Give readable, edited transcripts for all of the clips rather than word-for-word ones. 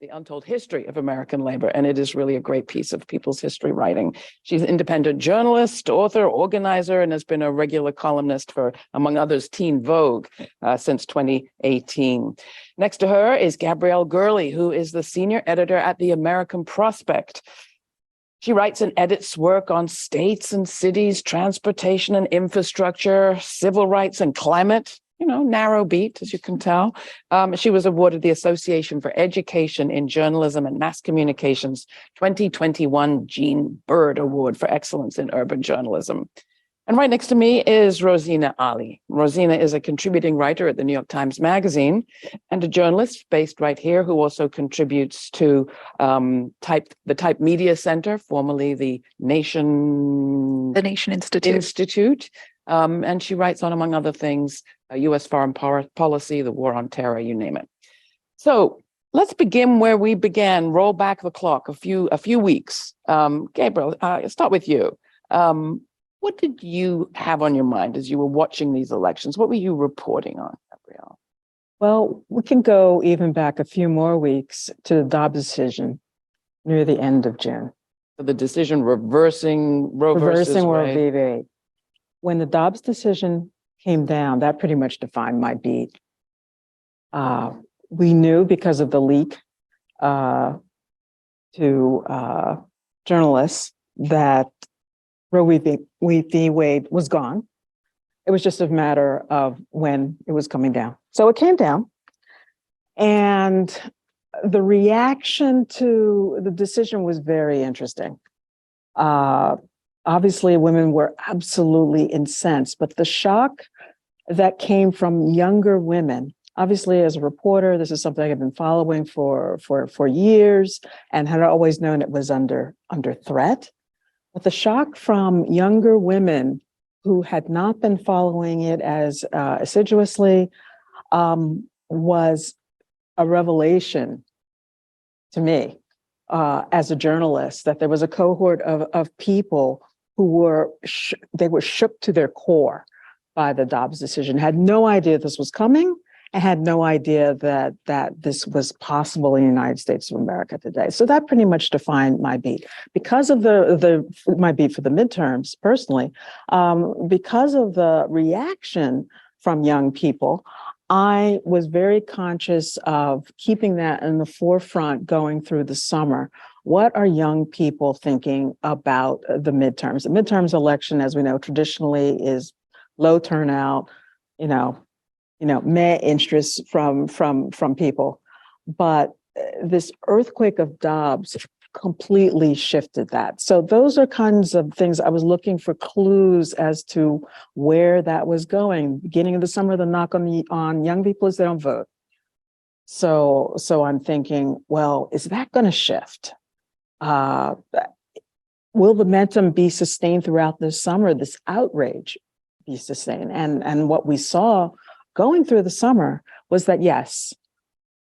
The Untold History of American Labor, and it is really a great piece of people's history writing. She's an independent journalist, author, organizer, and has been a regular columnist for, among others, Teen Vogue since 2018. Next to her is Gabrielle Gurley, who is the senior editor at the American Prospect. She writes and edits work on states and cities, transportation and infrastructure, civil rights and climate. Narrow beat, as you can tell. She was awarded the Association for Education in Journalism and Mass Communications 2021 Jean Bird Award for Excellence in Urban Journalism. And right next to me is Rosina Ali. Rosina is a contributing writer at the New York Times Magazine and a journalist based right here who also contributes to the Type Media Center, formerly the Nation Institute. And she writes on, among other things, U.S. foreign policy, the war on terror, you name it. So let's begin where we began. Roll back the clock a few weeks. Gabriel, I'll start with you. What did you have on your mind as you were watching these elections? What were you reporting on, Gabrielle? Well, we can go even back a few more weeks to the Dobbs decision near the end of June. So the decision reversing Roe versus Wade. When the Dobbs decision came down, that pretty much defined my beat. We knew because of the leak to journalists that Roe v. Wade was gone. It was just a matter of when it was coming down. So it came down, and the reaction to the decision was very interesting. Obviously, women were absolutely incensed, but the shock that came from younger women, obviously, as a reporter, this is something I've been following for years and had always known it was under threat. But the shock from younger women who had not been following it as assiduously was a revelation to me as a journalist, that there was a cohort of people who were shook to their core by the Dobbs decision, had no idea this was coming, and had no idea that this was possible in the United States of America today. So that pretty much defined my beat. Because of my beat for the midterms, personally, because of the reaction from young people, I was very conscious of keeping that in the forefront going through the summer. What are young people thinking about the midterms? The midterms election, as we know, traditionally is low turnout, meh interest from people. But this earthquake of Dobbs completely shifted that. So those are kinds of things I was looking for clues as to where that was going. Beginning of the summer, the knock on young people is they don't vote. So I'm thinking, well, is that going to shift? Will the momentum be sustained throughout this summer? This outrage be sustained? And what we saw going through the summer was that, yes,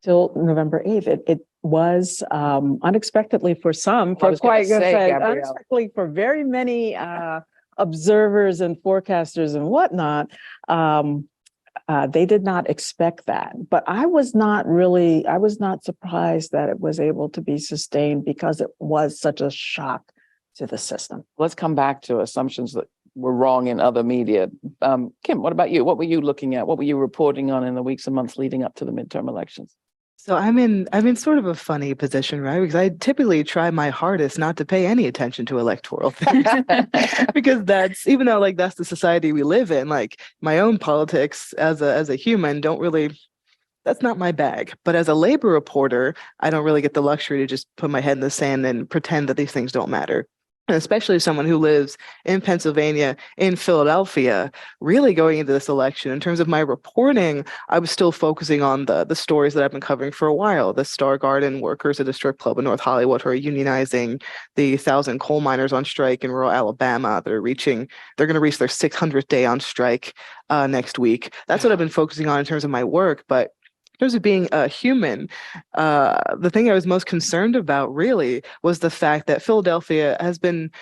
till November 8th, it was unexpectedly for some, unexpectedly for very many observers and forecasters and whatnot, they did not expect that. But I was not surprised that it was able to be sustained because it was such a shock to the system. Let's come back to assumptions that were wrong in other media. Kim, what about you? What were you looking at? What were you reporting on in the weeks and months leading up to the midterm elections? So I'm in sort of a funny position, right? Because I typically try my hardest not to pay any attention to electoral things, because that's the society we live in. Like, my own politics as a human that's not my bag. But as a labor reporter, I don't really get the luxury to just put my head in the sand and pretend that these things don't matter. And especially someone who lives in Pennsylvania, in Philadelphia, really going into this election, in terms of my reporting, I was still focusing on the stories that I've been covering for a while. The Star Garden workers at a strip club in North Hollywood who are unionizing, the 1,000 coal miners on strike in rural Alabama that are they're going to reach their 600th day on strike next week. That's what I've been focusing on in terms of my work. But in terms of being a human, the thing I was most concerned about really was the fact that Philadelphia has been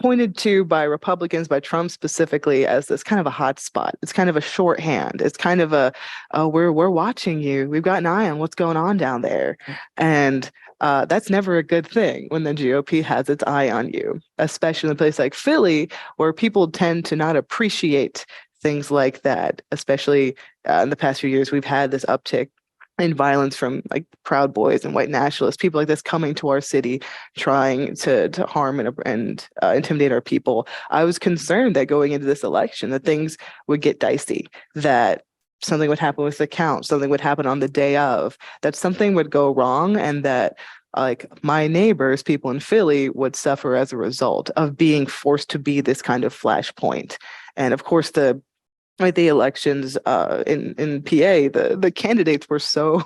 pointed to by Republicans, by Trump specifically, as this kind of a hot spot. It's kind of a shorthand. It's kind of a, oh, we're watching you. We've got an eye on what's going on down there. And that's never a good thing when the GOP has its eye on you, especially in a place like Philly, where people tend to not appreciate things like that. Especially in the past few years, we've had this uptick in violence from like Proud Boys and white nationalists, people like this coming to our city, trying to harm and intimidate our people. I was concerned that going into this election, that things would get dicey, that something would happen with the count, something would happen on the day of, that something would go wrong, and that like my neighbors, people in Philly, would suffer as a result of being forced to be this kind of flashpoint. And of course, the elections in PA, the candidates were so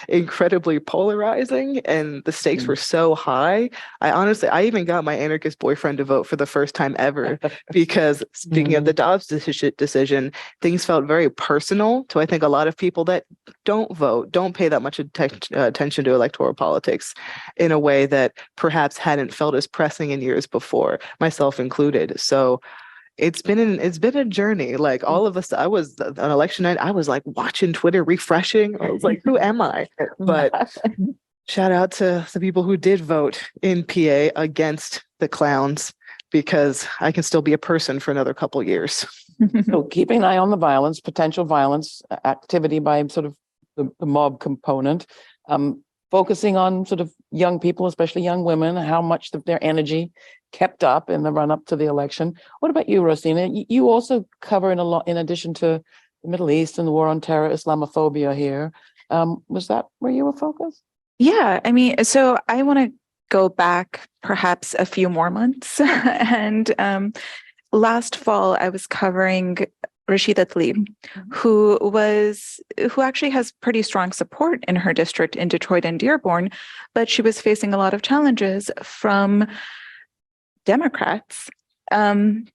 incredibly polarizing and the stakes were so high. I even got my anarchist boyfriend to vote for the first time ever because speaking of the Dobbs decision, things felt very personal to, I think, a lot of people that don't vote, don't pay that much attention to electoral politics in a way that perhaps hadn't felt as pressing in years before, myself included. So it's been a journey. Like all of us, on election night, I was like watching Twitter, refreshing. I was like, who am I? But shout out to the people who did vote in PA against the clowns, because I can still be a person for another couple of years. So keeping an eye on the violence, potential violence, activity by sort of the mob component, focusing on sort of young people, especially young women, how much of their energy kept up in the run up to the election. What about you, Rosina? You also cover in a lot, in addition to the Middle East and the war on terror, Islamophobia here. Was that where you were focused? Yeah, I mean, so I want to go back perhaps a few more months. And last fall, I was covering Rashida Tlaib, who actually has pretty strong support in her district in Detroit and Dearborn, but she was facing a lot of challenges from Democrats. And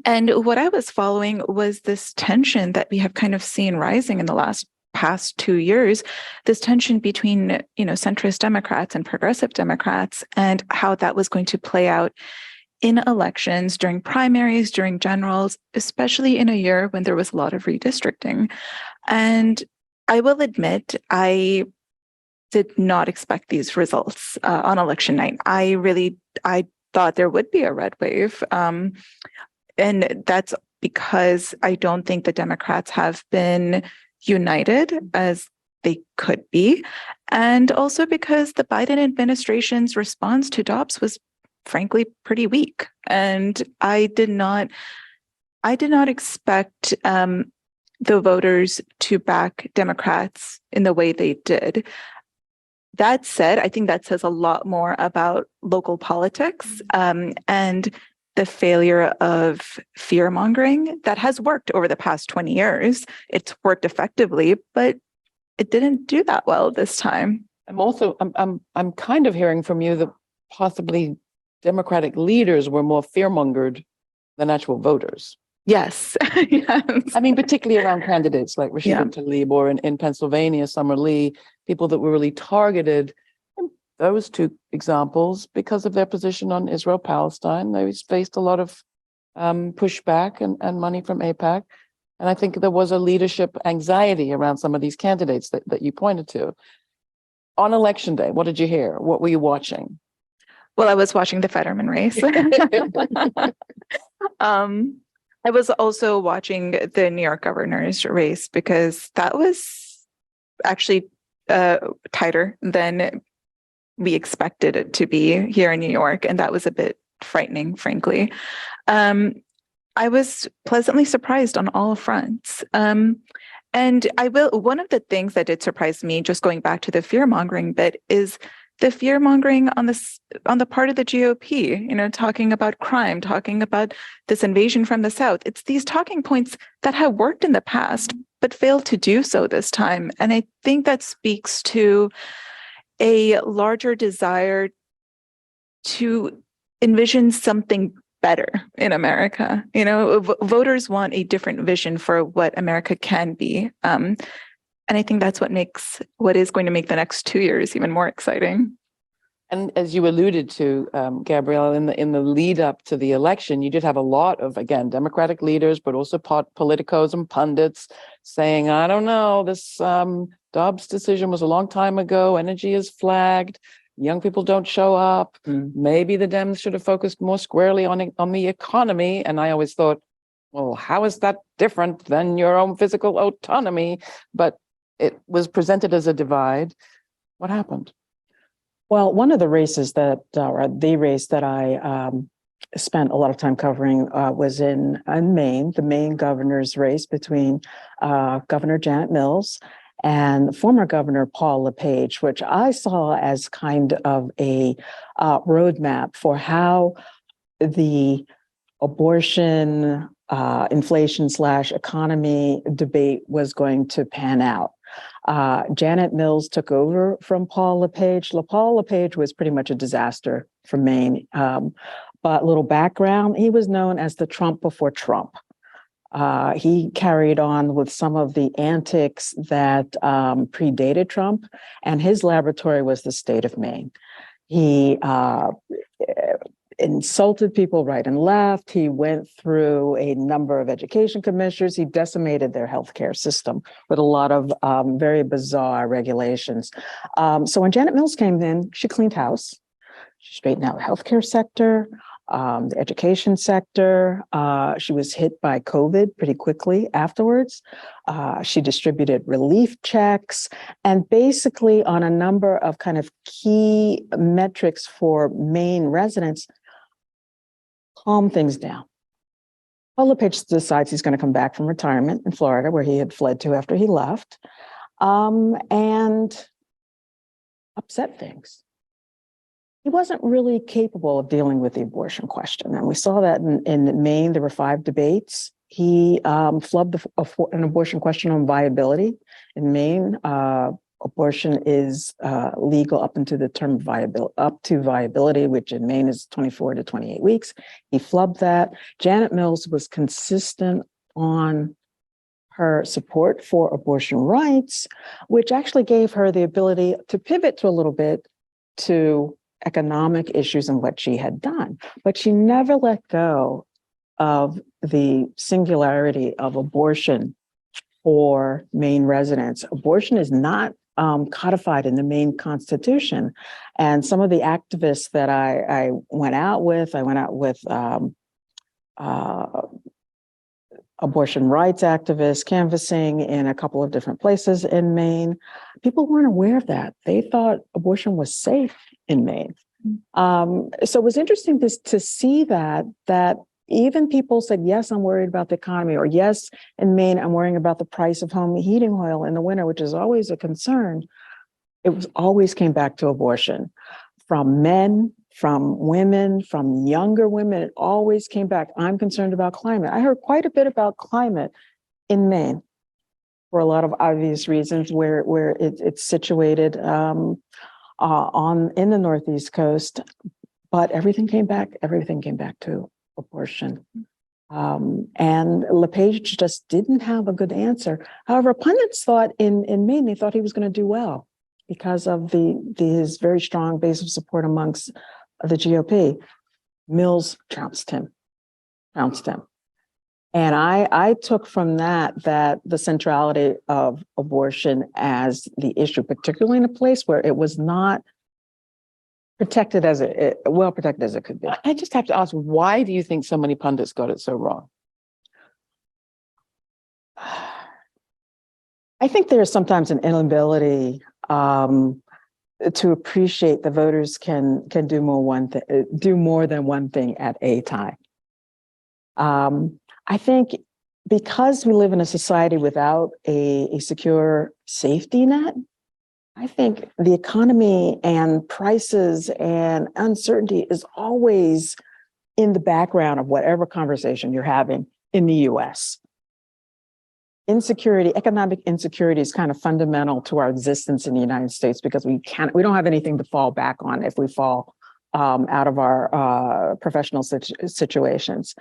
what I was following was this tension that we have kind of seen rising in the past 2 years, this tension between, centrist Democrats and progressive Democrats, and how that was going to play out in elections, during primaries, during generals, especially in a year when there was a lot of redistricting. And I will admit, I did not expect these results on election night. I thought there would be a red wave. And that's because I don't think the Democrats have been united as they could be. And also because the Biden administration's response to Dobbs was frankly pretty weak. And I did not expect the voters to back Democrats in the way they did. That said, I think that says a lot more about local politics and the failure of fear mongering that has worked over the past 20 years. It's worked effectively, but it didn't do that well this time. I'm kind of hearing from you that possibly Democratic leaders were more fear-mongered than actual voters. Yes. Yes. I mean, particularly around candidates like Rashida Tlaib, or in Pennsylvania, Summer Lee, people that were really targeted. And those two examples, because of their position on Israel-Palestine, they faced a lot of pushback and money from AIPAC. And I think there was a leadership anxiety around some of these candidates that you pointed to. On election day, what did you hear? What were you watching? Well, I was watching the Fetterman race. I was also watching the New York governor's race because that was actually tighter than we expected it to be here in New York. And that was a bit frightening, frankly. I was pleasantly surprised on all fronts. And one of the things that did surprise me, just going back to the fear-mongering bit, is the fear-mongering on the part of the GOP, talking about crime, talking about this invasion from the South. It's these talking points that have worked in the past, but failed to do so this time. And I think that speaks to a larger desire to envision something better in America. Voters want a different vision for what America can be. And I think that's what is going to make the next 2 years even more exciting. And as you alluded to, Gabrielle, in the lead up to the election, you did have a lot of, again, Democratic leaders, but also politicos and pundits saying, I don't know, this Dobbs decision was a long time ago. Energy is flagged. Young people don't show up. Maybe the Dems should have focused more squarely on the economy. And I always thought, well, how is that different than your own physical autonomy? But it was presented as a divide. What happened? Well, one of the races that, or the race that I spent a lot of time covering was in Maine, the Maine governor's race between Governor Janet Mills and former Governor Paul LePage, which I saw as kind of a roadmap for how the abortion, inflation / economy debate was going to pan out. Janet Mills took over from Paul LePage. Paul LePage was pretty much a disaster for Maine. But little background, he was known as the Trump before Trump. He carried on with some of the antics that predated Trump, and his laboratory was the state of Maine. He insulted people right and left. He went through a number of education commissioners. He decimated their healthcare system with a lot of very bizarre regulations. So when Janet Mills came in, she cleaned house. She straightened out the healthcare sector, the education sector. She was hit by COVID pretty quickly afterwards. She distributed relief checks, and basically on a number of kind of key metrics for Maine residents, calm things down. Paul LePage decides he's going to come back from retirement in Florida, where he had fled to after he left, and upset things. He wasn't really capable of dealing with the abortion question. And we saw that in Maine. There were 5 debates. He flubbed an abortion question on viability. In Maine, abortion is legal up into the term viability, which in Maine is 24 to 28 weeks. He flubbed that. Janet Mills was consistent on her support for abortion rights, which actually gave her the ability to pivot to a little bit to economic issues and what she had done. But she never let go of the singularity of abortion for Maine residents. Abortion is not codified in the Maine Constitution. And some of the activists that I went out with abortion rights activists canvassing in a couple of different places in Maine. People weren't aware of that. They thought abortion was safe in Maine. So it was interesting to see that even people said, yes, I'm worried about the economy, or yes, in Maine, I'm worrying about the price of home heating oil in the winter, which is always a concern. It was always came back to abortion. From men, from women, from younger women, it always came back. I'm concerned about climate. I heard quite a bit about climate in Maine for a lot of obvious reasons, where it's situated in the Northeast coast, but everything came back to abortion. And LePage just didn't have a good answer. However, pundits thought in Maine, they thought he was going to do well because of his very strong base of support amongst the GOP. Mills trounced him. And I took from that the centrality of abortion as the issue, particularly in a place where it was not protected well protected as it could be. I just have to ask, why do you think so many pundits got it so wrong? I think there's sometimes an inability to appreciate the voters can do more than one thing at a time. I think because we live in a society without a secure safety net, I think the economy and prices and uncertainty is always in the background of whatever conversation you're having in the US. Economic insecurity is kind of fundamental to our existence in the United States, because we don't have anything to fall back on if we fall out of our professional situations.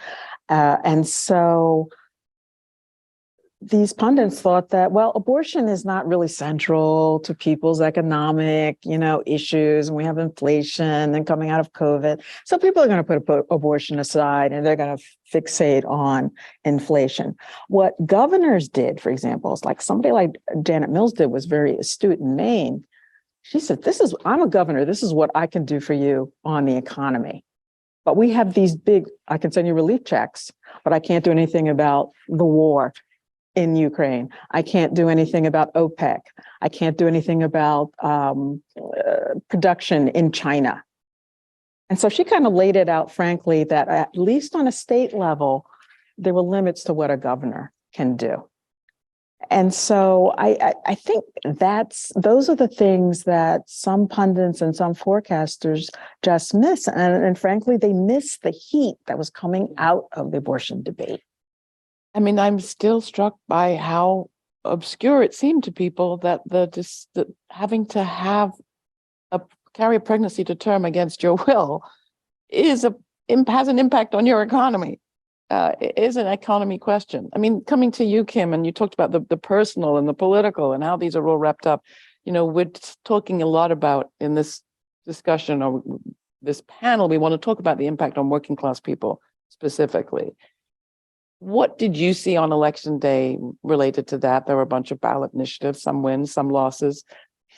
And so these pundits thought that, well, abortion is not really central to people's economic, issues. And we have inflation and coming out of COVID. So people are going to put abortion aside and they're going to fixate on inflation. What governors did, for example, is like somebody like Janet Mills did, was very astute in Maine. She said, I'm a governor. This is what I can do for you on the economy. But we have these I can send you relief checks, but I can't do anything about the war in Ukraine. I can't do anything about OPEC. I can't do anything about production in China. And so she kind of laid it out, frankly, that at least on a state level, there were limits to what a governor can do. And so I think those are the things that some pundits and some forecasters just miss. And frankly, they miss the heat that was coming out of the abortion debate. I mean, I'm still struck by how obscure it seemed to people that the having to carry a pregnancy to term against your will has an impact on your economy. It is an economy question. I mean, coming to you, Kim, and you talked about the personal and the political and how these are all wrapped up. We're talking a lot about in this discussion or this panel, we want to talk about the impact on working class people specifically. What did you see on election day related to that? There were a bunch of ballot initiatives, some wins, some losses.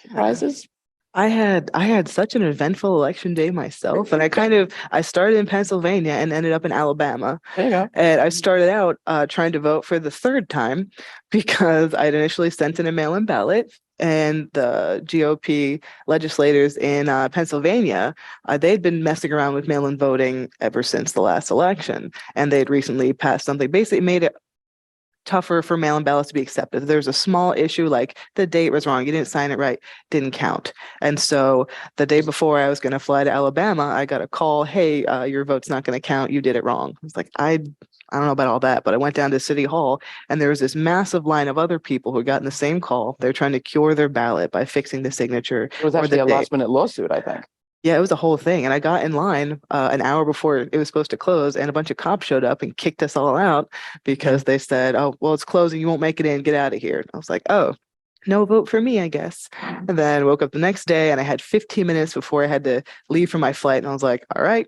Surprises? I had such an eventful election day myself, and I started in Pennsylvania and ended up in Alabama. There you go. And I started out trying to vote for the third time because I'd initially sent in a mail-in ballot, and the GOP legislators in Pennsylvania, they'd been messing around with mail-in voting ever since the last election, and they'd recently passed something basically made it tougher for mail-in ballots to be accepted. There's a small issue like the date was wrong, you didn't sign it right, didn't count. And so the day before I was going to fly to Alabama, I got a call, hey, your vote's not going to count, you did it wrong. I was like, I don't know about all that, but I went down to City Hall and there was this massive line of other people who had gotten the same call. They're trying to cure their ballot by fixing the signature. It was actually a last-minute lawsuit, I think. Yeah, it was a whole thing. And I got in line an hour before it was supposed to close, and a bunch of cops showed up and kicked us all out because they said, oh, well, it's closing. You won't make it in. Get out of here. And I was like, oh, no vote for me, I guess. And then woke up the next day and I had 15 minutes before I had to leave for my flight. And I was like, all right,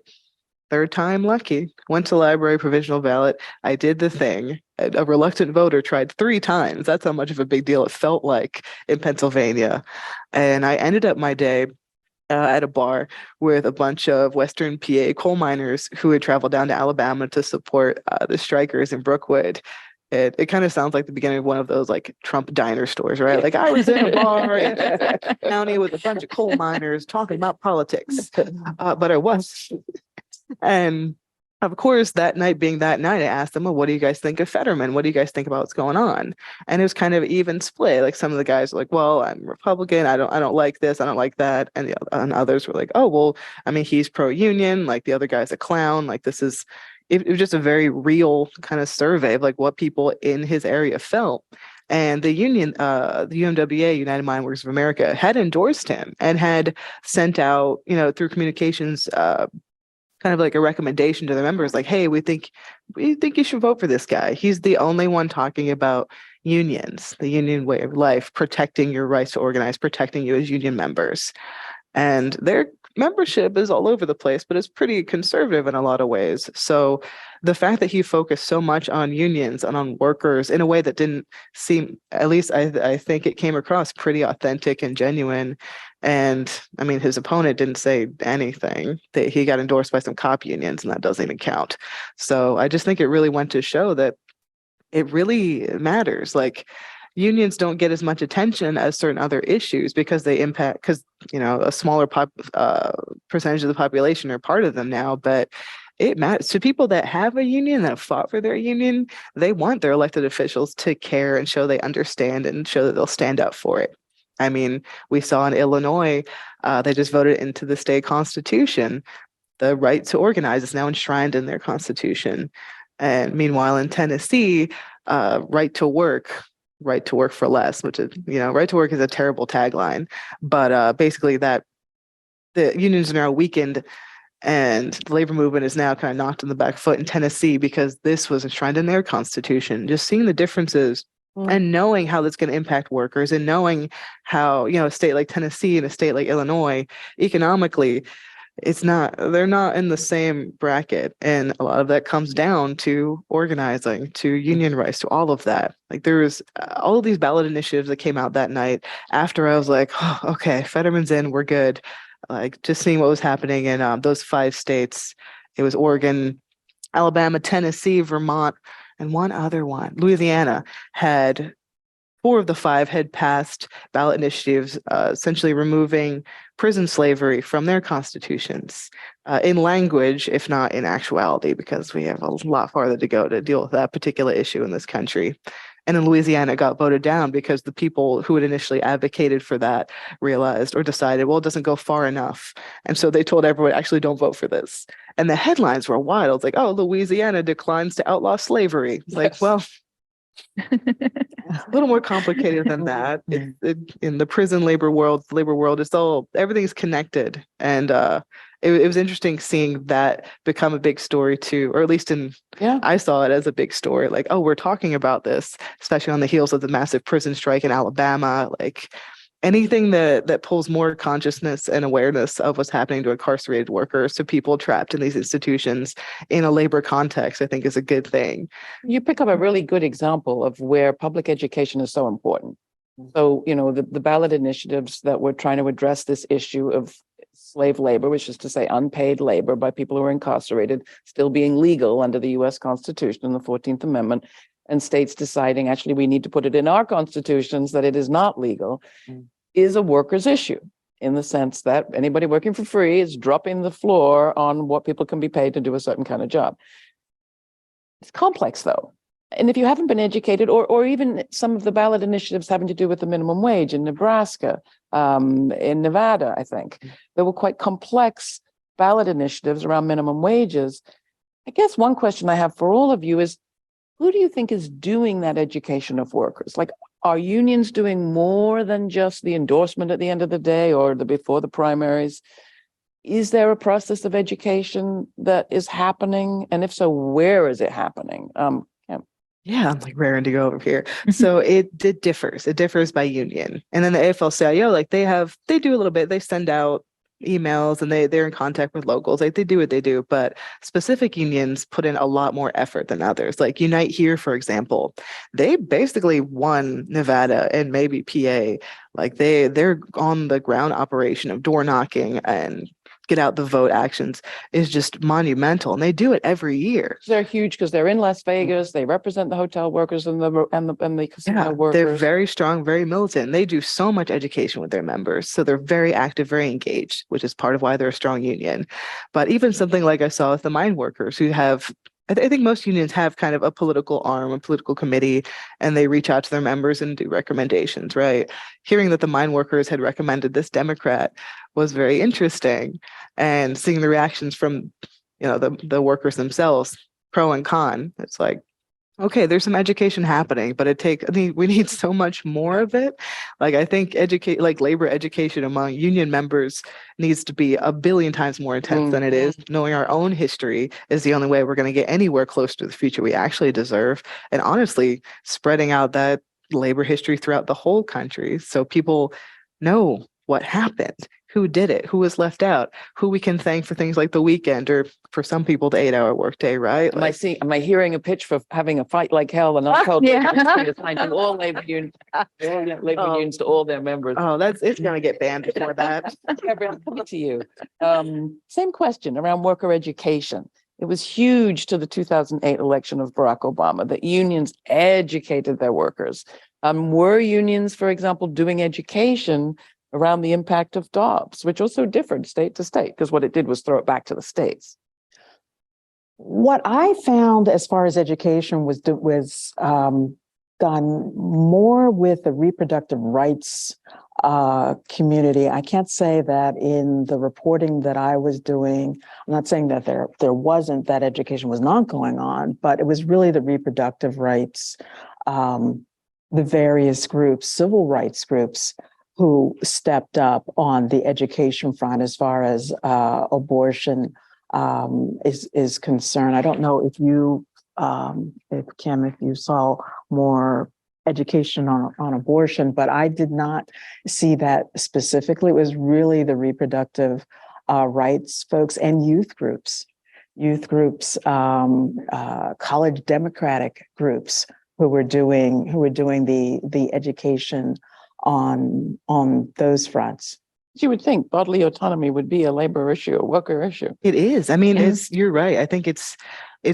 third time lucky. Went to library, provisional ballot. I did the thing. A reluctant voter tried 3 times. That's how much of a big deal it felt like in Pennsylvania. And I ended up my day at a bar with a bunch of Western PA coal miners who had traveled down to Alabama to support the strikers in Brookwood. It kind of sounds like the beginning of one of those like Trump diner stores, right? Like I was in a bar in the county with a bunch of coal miners talking about politics, but I was. And of course, that night being that night, I asked them, well, what do you guys think of Fetterman? What do you guys think about what's going on? And it was kind of even split. Like some of the guys were like, well, I'm Republican. I don't like this. I don't like that. And others were like, oh, well, I mean, he's pro-union. Like the other guy's a clown. Like it was just a very real kind of survey of like what people in his area felt. And the union, the UMWA, United Mine Workers of America, had endorsed him and had sent out, through communications, kind of like a recommendation to the members, like, hey, we think you should vote for this guy. He's the only one talking about unions, the union way of life, protecting your rights to organize, protecting you as union members. And their membership is all over the place, but it's pretty conservative in a lot of ways. So the fact that he focused so much on unions and on workers in a way that didn't seem, at least I think it came across pretty authentic and genuine. And I mean, his opponent didn't say anything. That he got endorsed by some cop unions, and that doesn't even count. So I just think it really went to show that it really matters. Like unions don't get as much attention as certain other issues because they impact, because a smaller percentage of the population are part of them now, but it matters to people that have a union, that have fought for their union. They want their elected officials to care and show they understand and show that they'll stand up for it. I mean, we saw in Illinois, they just voted into the state constitution. The right to organize is now enshrined in their constitution. And meanwhile, in Tennessee, right to work for less, which is, right to work is a terrible tagline, but basically that the unions are now weakened and the labor movement is now kind of knocked on the back foot in Tennessee because this was enshrined in their constitution. Just seeing the differences And knowing how that's going to impact workers and knowing how, a state like Tennessee and a state like Illinois, economically, they're not in the same bracket. And a lot of that comes down to organizing, to union rights, to all of that. Like there was all of these ballot initiatives that came out that night after I was like, oh, okay, Fetterman's in, we're good. Like just seeing what was happening in those 5 states. It was Oregon, Alabama, Tennessee, Vermont, and one other one, Louisiana, had 4 of the 5 had passed ballot initiatives, essentially removing prison slavery from their constitutions in language, if not in actuality, because we have a lot farther to go to deal with that particular issue in this country. And in Louisiana, it got voted down because the people who had initially advocated for that realized or decided, well, it doesn't go far enough. And so they told everyone, actually, don't vote for this. And the headlines were wild. It's like, oh, Louisiana declines to outlaw slavery. It's like, well, a little more complicated than that. In the prison labor world, everything's connected. And it was interesting seeing that become a big story too, or at least I saw it as a big story. Like, oh, we're talking about this, especially on the heels of the massive prison strike in Alabama. Like anything that pulls more consciousness and awareness of what's happening to incarcerated workers, to people trapped in these institutions in a labor context, I think is a good thing. You pick up a really good example of where public education is so important. So, the ballot initiatives that were trying to address this issue of slave labor, which is to say unpaid labor by people who are incarcerated, still being legal under the US Constitution and the 14th Amendment, and states deciding actually we need to put it in our constitutions that it is not legal, is a workers' issue, in the sense that anybody working for free is dropping the floor on what people can be paid to do a certain kind of job. It's complex, though. And if you haven't been educated, or even some of the ballot initiatives having to do with the minimum wage in Nebraska, in Nevada, I think, there were quite complex ballot initiatives around minimum wages. I guess one question I have for all of you is, who do you think is doing that education of workers? Like, are unions doing more than just the endorsement at the end of the day or before the primaries? Is there a process of education that is happening? And if so, where is it happening? Yeah, I'm like raring to go over here. So it differs. It differs by union. And then the AFL-CIO, like they do a little bit. They send out emails and they're in contact with locals. Like they do what they do, but specific unions put in a lot more effort than others. Like Unite Here, for example, they basically won Nevada and maybe PA. Like they're on the ground operation of door knocking and get out the vote actions is just monumental, and they do it every year. They're huge because they're in Las Vegas. They represent the hotel workers and the casino workers. They're very strong, very militant. They do so much education with their members, so they're very active, very engaged, which is part of why they're a strong union. But even something like I saw with the mine workers, who have, I think most unions have kind of a political arm, a political committee, and they reach out to their members and do recommendations, right? Hearing that the mine workers had recommended this Democrat was very interesting, and seeing the reactions from, the workers themselves, pro and con. It's like, okay, there's some education happening, but we need so much more of it. Like I think labor education among union members needs to be a billion times more intense than it is. Knowing our own history is the only way we're going to get anywhere close to the future we actually deserve. And honestly, spreading out that labor history throughout the whole country so people know what happened, who did it, who was left out, who we can thank for things like the weekend, or for some people, the 8-hour workday, right? Am I hearing a pitch for having a fight like hell and untold assigning all labor unions, to all their members? Oh, it's going to get banned before that. Gabrielle, coming to you. Same question around worker education. It was huge to the 2008 election of Barack Obama that unions educated their workers. Were unions, for example, doing education around the impact of Dobbs, which also differed state to state, because what it did was throw it back to the states? What I found as far as education was done more with the reproductive rights community. I can't say that in the reporting that I was doing, I'm not saying that there wasn't, that education was not going on, but it was really the reproductive rights, the various groups, civil rights groups, who stepped up on the education front as far as abortion is concerned. I don't know if you, if you saw more education on abortion, but I did not see that specifically. It was really the reproductive rights folks and youth groups, college democratic groups who were doing the education on those fronts. You would think bodily autonomy would be a labor issue, a worker issue. It is. I mean, Yeah. you're right. I think it's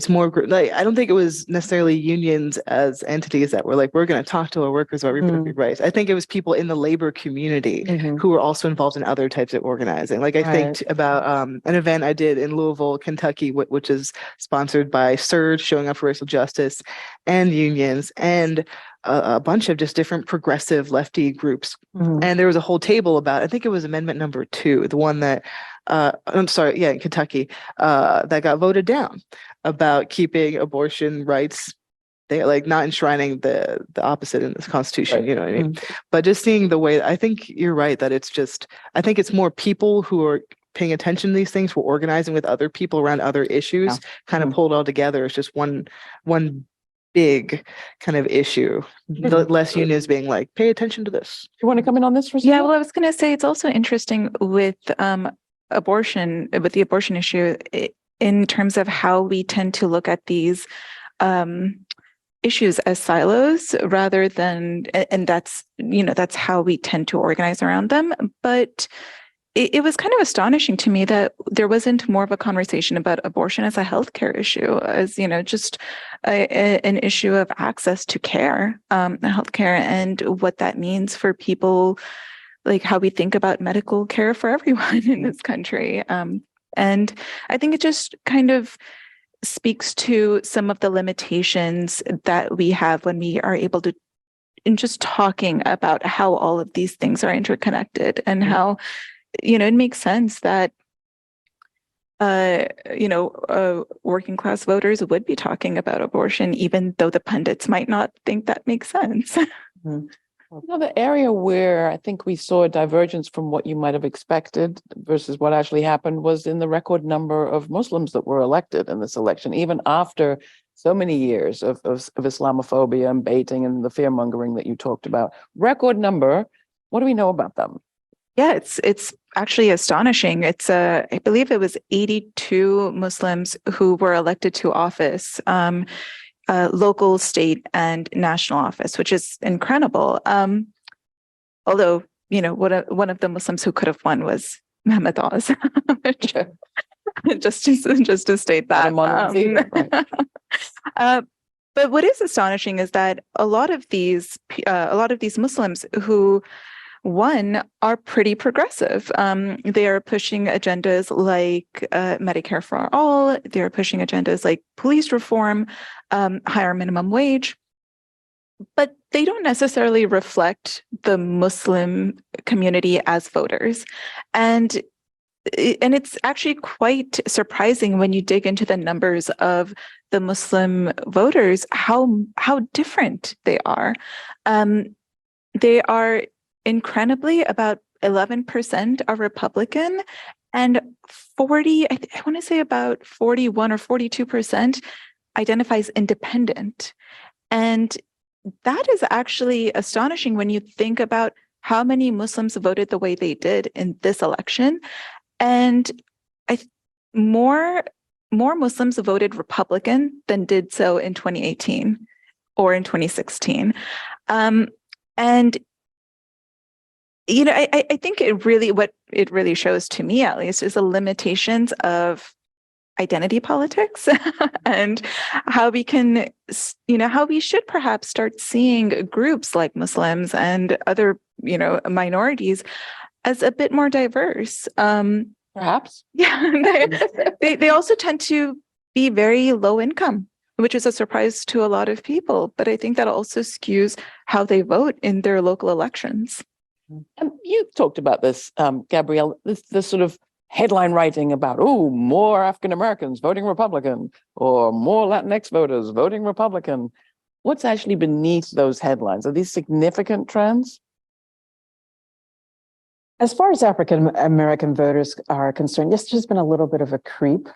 more like, I don't think it was necessarily unions as entities that were like, we're going to talk to our workers about reproductive rights. I think it was people in the labor community who were also involved in other types of organizing. Like I think about an event I did in Louisville, Kentucky, which is sponsored by Surge, showing up for racial justice, and unions, and a bunch of just different progressive lefty groups. And there was a whole table about, I think it was amendment number 2, the one that I'm sorry, yeah, in Kentucky, that got voted down, about keeping abortion rights. They like not enshrining the opposite in this constitution, you know what I mean? But just seeing the way, I think you're right that it's just, I think it's more people who are paying attention to these things, who are organizing with other people around other issues, kind of pulled all together. It's just one big kind of issue. The less unions being like, pay attention to this. You want to come in on this, Rosina? Yeah, well, I was going to say it's also interesting with abortion, with the abortion issue, in terms of how we tend to look at these issues as silos rather than, and that's, you know, that's how we tend to organize around them. But it was kind of astonishing to me that there wasn't more of a conversation about abortion as a healthcare issue, as, you know, just an issue of access to care, healthcare, and what that means for people, like how we think about medical care for everyone in this country. And I think it just kind of speaks to some of the limitations that we have when we are able to, in just talking about how all of these things are interconnected, and how, you know, it makes sense that, working class voters would be talking about abortion, even though the pundits might not think that makes sense. The area where I think we saw a divergence from what you might have expected versus what actually happened was in the record number of Muslims that were elected in this election, even after so many years of Islamophobia and baiting and the fear mongering that you talked about. Record number. What do we know about them? Yeah, it's actually astonishing. It's I believe it was 82 Muslims who were elected to office, local, state, and national office, which is incredible. Although, you know, one of the Muslims who could have won was Mehmet Oz. just to state that. But what is astonishing is that a lot of these Muslims who one are pretty progressive. They are pushing agendas like Medicare for all. They're pushing agendas like police reform, higher minimum wage. But they don't necessarily reflect the Muslim community as voters. And it's actually quite surprising when you dig into the numbers of the Muslim voters, how different they are. They are incredibly, about 11% are Republican, and 40, I want to say about 41 or 42% identifies independent. And that is actually astonishing when you think about how many Muslims voted the way they did in this election. And more Muslims voted Republican than did so in 2018 or in 2016. And you know, I think what it really shows to me, at least, is the limitations of identity politics and how we can, you know, how we should perhaps start seeing groups like Muslims and other, you know, minorities as a bit more diverse. Perhaps. Yeah, they also tend to be very low income, which is a surprise to a lot of people. But I think that also skews how they vote in their local elections. You talked about this, Gabrielle, this sort of headline writing about, more African Americans voting Republican or more Latinx voters voting Republican. What's actually beneath those headlines? Are these significant trends? As far as African American voters are concerned, yes, there's been a little bit of a creep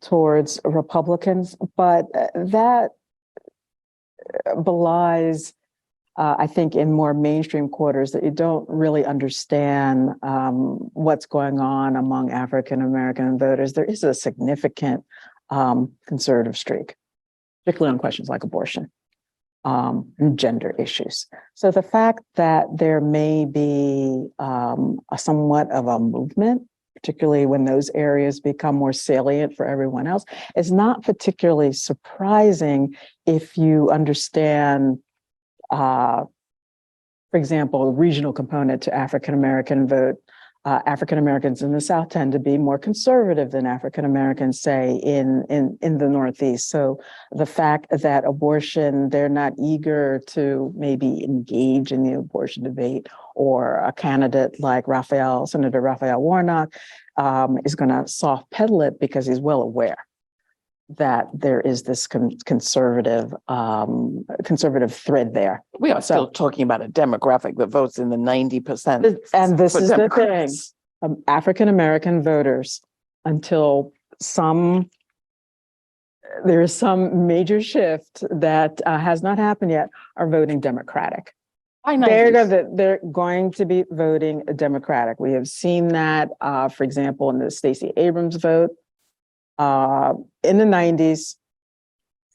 towards Republicans, but belies, I think, in more mainstream quarters that you don't really understand what's going on among African American voters. There is a significant conservative streak, particularly on questions like abortion and gender issues. So the fact that there may be a somewhat of a movement, particularly when those areas become more salient for everyone else, is not particularly surprising if you understand, for example, a regional component to African American vote. African Americans in the South tend to be more conservative than African Americans, say, in the Northeast. So the fact that abortion, they're not eager to maybe engage in the abortion debate, or a candidate like Senator Raphael Warnock is going to soft pedal it because he's well aware that there is this conservative thread there. We are still talking about a demographic that votes in the 90%. And this for is the thing. Democrats. African American voters, until there is some major shift that has not happened yet, are voting Democratic. They're going to be voting Democratic. We have seen that, for example, in the Stacey Abrams vote in the 90s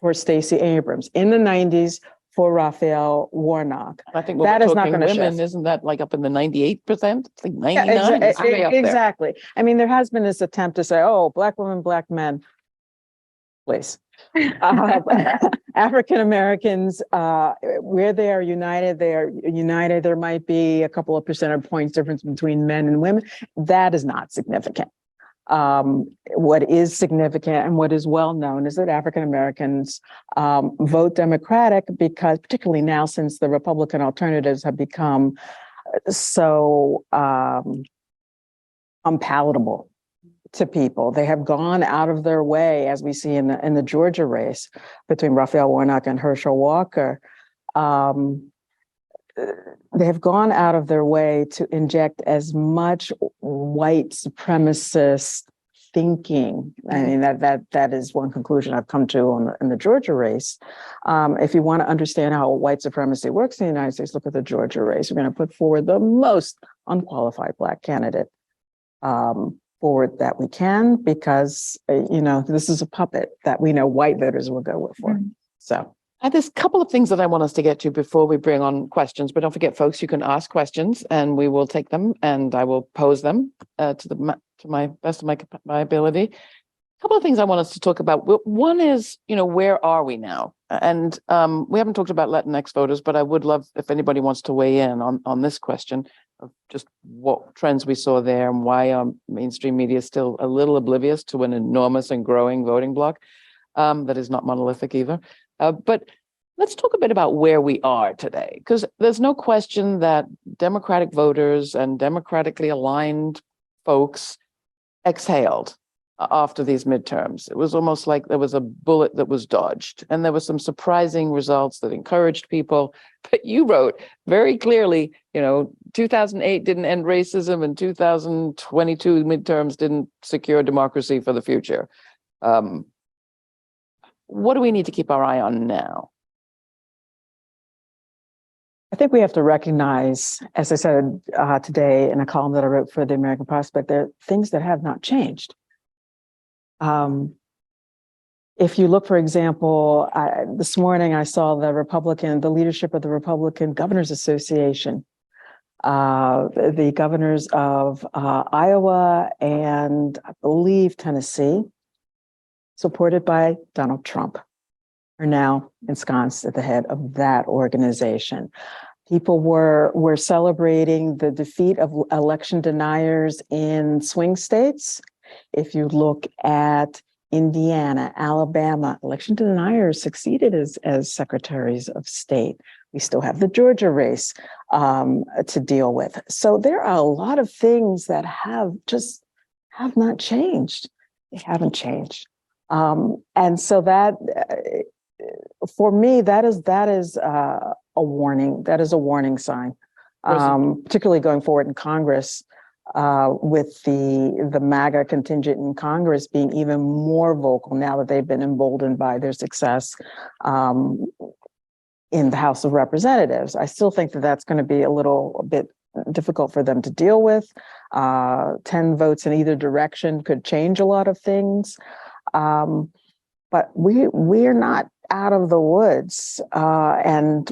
for Stacey Abrams, in the 90s for Raphael Warnock. I think that is not going to women, shift. isn't that like up in the 98%? It's like 99. Yeah, It's way up there. exactly. I mean, there has been this attempt to say, oh, Black women, Black men. Please. African Americans, where they are united, There might be a couple of percentage points difference between men and women. That is not significant. What is significant and what is well known is that African Americans vote Democratic because, particularly now since the Republican alternatives have become so unpalatable to people, they have gone out of their way, as we see in the Georgia race between Raphael Warnock and Herschel Walker. They have gone out of their way to inject as much white supremacist thinking. I mean, that is one conclusion I've come to in the Georgia race. If you want to understand how white supremacy works in the United States, look at the Georgia race. We're going to put forward the most unqualified Black candidate forward that we can, because this is a puppet that we know white voters will go with for. So. There's a couple of things that I want us to get to before we bring on questions, but don't forget, folks, you can ask questions and we will take them and I will pose them to my best of my ability. A couple of things I want us to talk about. One is, where are we now? And we haven't talked about Latinx voters, but I would love if anybody wants to weigh in on this question of just what trends we saw there and why mainstream media is still a little oblivious to an enormous and growing voting bloc that is not monolithic either. But let's talk a bit about where we are today, because there's no question that Democratic voters and democratically aligned folks exhaled after these midterms. It was almost like there was a bullet that was dodged, and there were some surprising results that encouraged people. But you wrote very clearly, 2008 didn't end racism, and 2022 midterms didn't secure democracy for the future. What do we need to keep our eye on now? I think we have to recognize, as I said today in a column that I wrote for the American Prospect, there are things that have not changed. If you look, for example, this morning I saw the leadership of the Republican Governors Association, the governors of Iowa and I believe Tennessee, supported by Donald Trump, are now ensconced at the head of that organization. People were celebrating the defeat of election deniers in swing states. If you look at Indiana, Alabama, election deniers succeeded as secretaries of state. We still have the Georgia race to deal with. So there are a lot of things that have not changed. They haven't changed. And so that, for me, that is a warning. That is a warning sign, particularly going forward in Congress, with the MAGA contingent in Congress being even more vocal now that they've been emboldened by their success in the House of Representatives. I still think that that's going to be a bit difficult for them to deal with. 10 votes in either direction could change a lot of things. But we're not out of the woods. And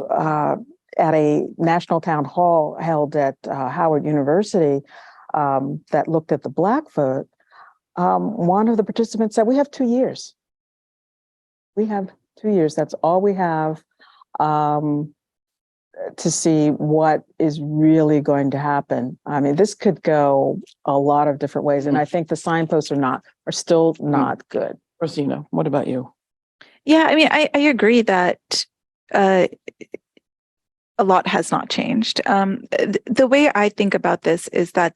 at a national town hall held at Howard University that looked at the Black vote, one of the participants said, we have 2 years. We have 2 years. That's all we have to see what is really going to happen. I mean, this could go a lot of different ways. And I think the signposts are still not good. Rosina, what about you? Yeah, I mean, I agree that a lot has not changed. The way I think about this is that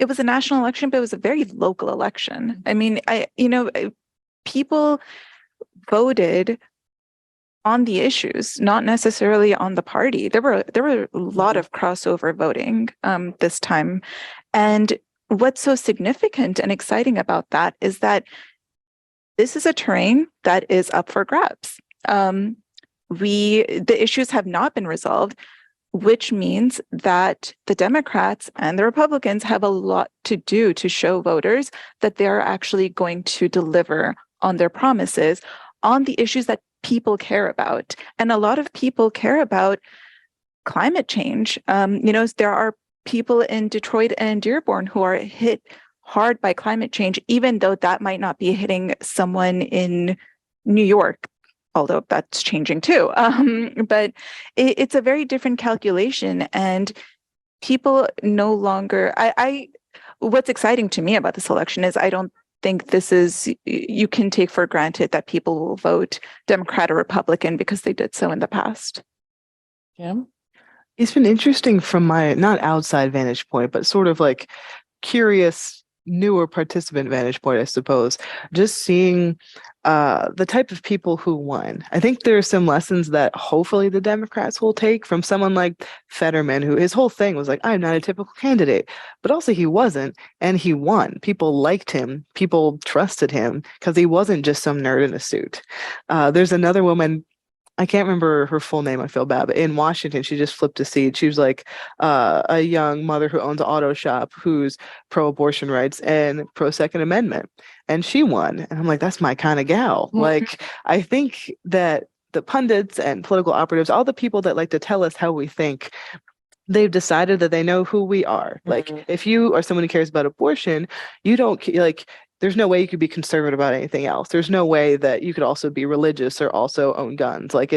it was a national election, but it was a very local election. I mean, people voted on the issues, not necessarily on the party. There were a lot of crossover voting this time. And what's so significant and exciting about that is that this is a terrain that is up for grabs. The issues have not been resolved, which means that the Democrats and the Republicans have a lot to do to show voters that they're actually going to deliver on their promises on the issues that people care about. And a lot of people care about climate change. There are people in Detroit and Dearborn who are hit hard by climate change, even though that might not be hitting someone in New York, although that's changing too. But it's a very different calculation, and people no longer, what's exciting to me about this election is I don't think you can take for granted that people will vote Democrat or Republican because they did so in the past. Kim? It's been interesting from my not outside vantage point, but sort of like curious, newer participant vantage point, I suppose, just seeing the type of people who won. I think there are some lessons that hopefully the Democrats will take from someone like Fetterman, who his whole thing was like, I'm not a typical candidate, but also he wasn't, and he won. People liked him. People trusted him because he wasn't just some nerd in a suit. There's another woman, I can't remember her full name, I feel bad, but in Washington, she just flipped a seat. She was like a young mother who owns an auto shop who's pro-abortion rights and pro-Second Amendment. And she won. And I'm like, that's my kind of gal. Like, I think that the pundits and political operatives, all the people that like to tell us how we think, they've decided that they know who we are. Like, if you are someone who cares about abortion, you don't there's no way you could be conservative about anything else. There's no way that you could also be religious or also own guns. Like,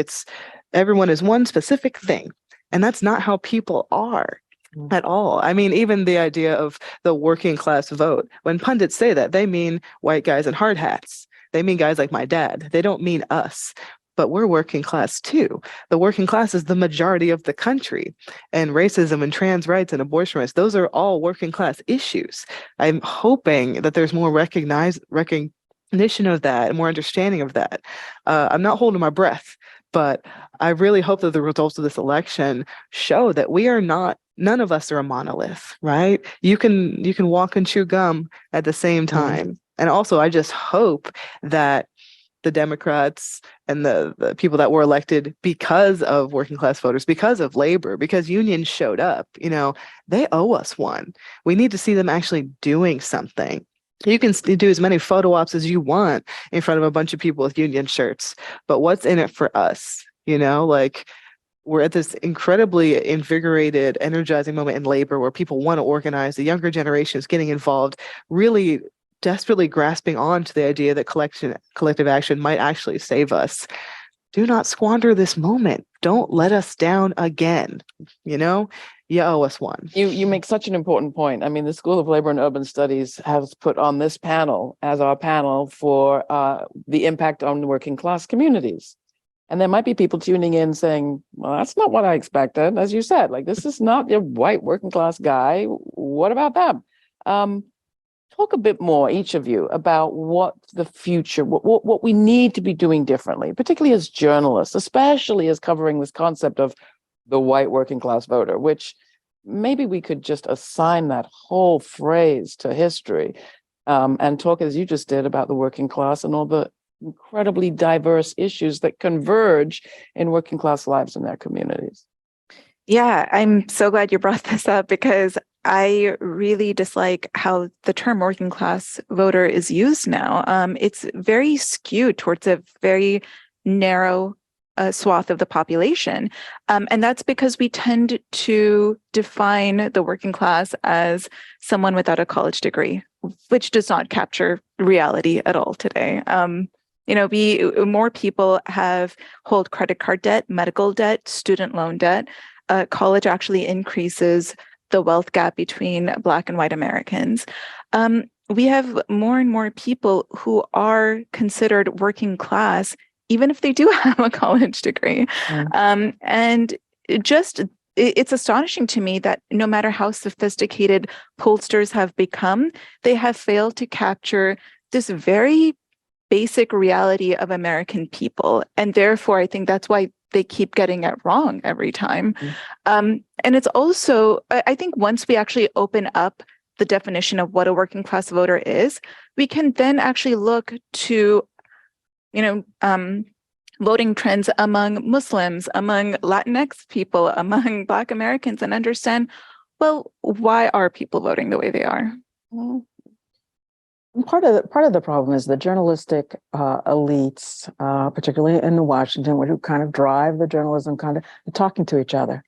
everyone is one specific thing. And that's not how people are at all. I mean, even the idea of the working class vote, when pundits say that, they mean white guys in hard hats. They mean guys like my dad. They don't mean us. But we're working class too. The working class is the majority of the country. And racism and trans rights and abortion rights, those are all working class issues. I'm hoping that there's more recognition of that and more understanding of that. I'm not holding my breath, but I really hope that the results of this election show that none of us are a monolith, right? You can walk and chew gum at the same time. And also, I just hope that the Democrats and the people that were elected because of working class voters, because of labor, because unions showed up, they owe us one. We need to see them actually doing something. You can do as many photo ops as you want in front of a bunch of people with union shirts, but what's in it for us? We're at this incredibly invigorated, energizing moment in labor where people want to organize. The younger generation is getting involved, really desperately grasping on to the idea that collective action might actually save us. Do not squander this moment. Don't let us down again. You owe us one. You make such an important point. I mean, the School of Labor and Urban Studies has put on this panel as our panel for the impact on working class communities. And there might be people tuning in saying, well, that's not what I expected. As you said, this is not your white working class guy. What about them? Talk a bit more, each of you, about what the future, what we need to be doing differently, particularly as journalists, especially as covering this concept of the white working class voter, which maybe we could just assign that whole phrase to history and talk, as you just did, about the working class and all the incredibly diverse issues that converge in working class lives in their communities. Yeah, I'm so glad you brought this up because I really dislike how the term working class voter is used now. It's very skewed towards a very narrow swath of the population. And that's because we tend to define the working class as someone without a college degree, which does not capture reality at all today. More people hold credit card debt, medical debt, student loan debt. College actually increases the wealth gap between Black and white Americans. We have more and more people who are considered working class, even if they do have a college degree. And it's astonishing to me that no matter how sophisticated pollsters have become, they have failed to capture this very basic reality of American people. And therefore, I think that's why they keep getting it wrong every time. And it's also, I think once we actually open up the definition of what a working class voter is, we can then actually look to, voting trends among Muslims, among Latinx people, among Black Americans, and understand, well, why are people voting the way they are? Part of the problem is the journalistic elites, particularly in Washington, who kind of drive the journalism, they're talking to each other.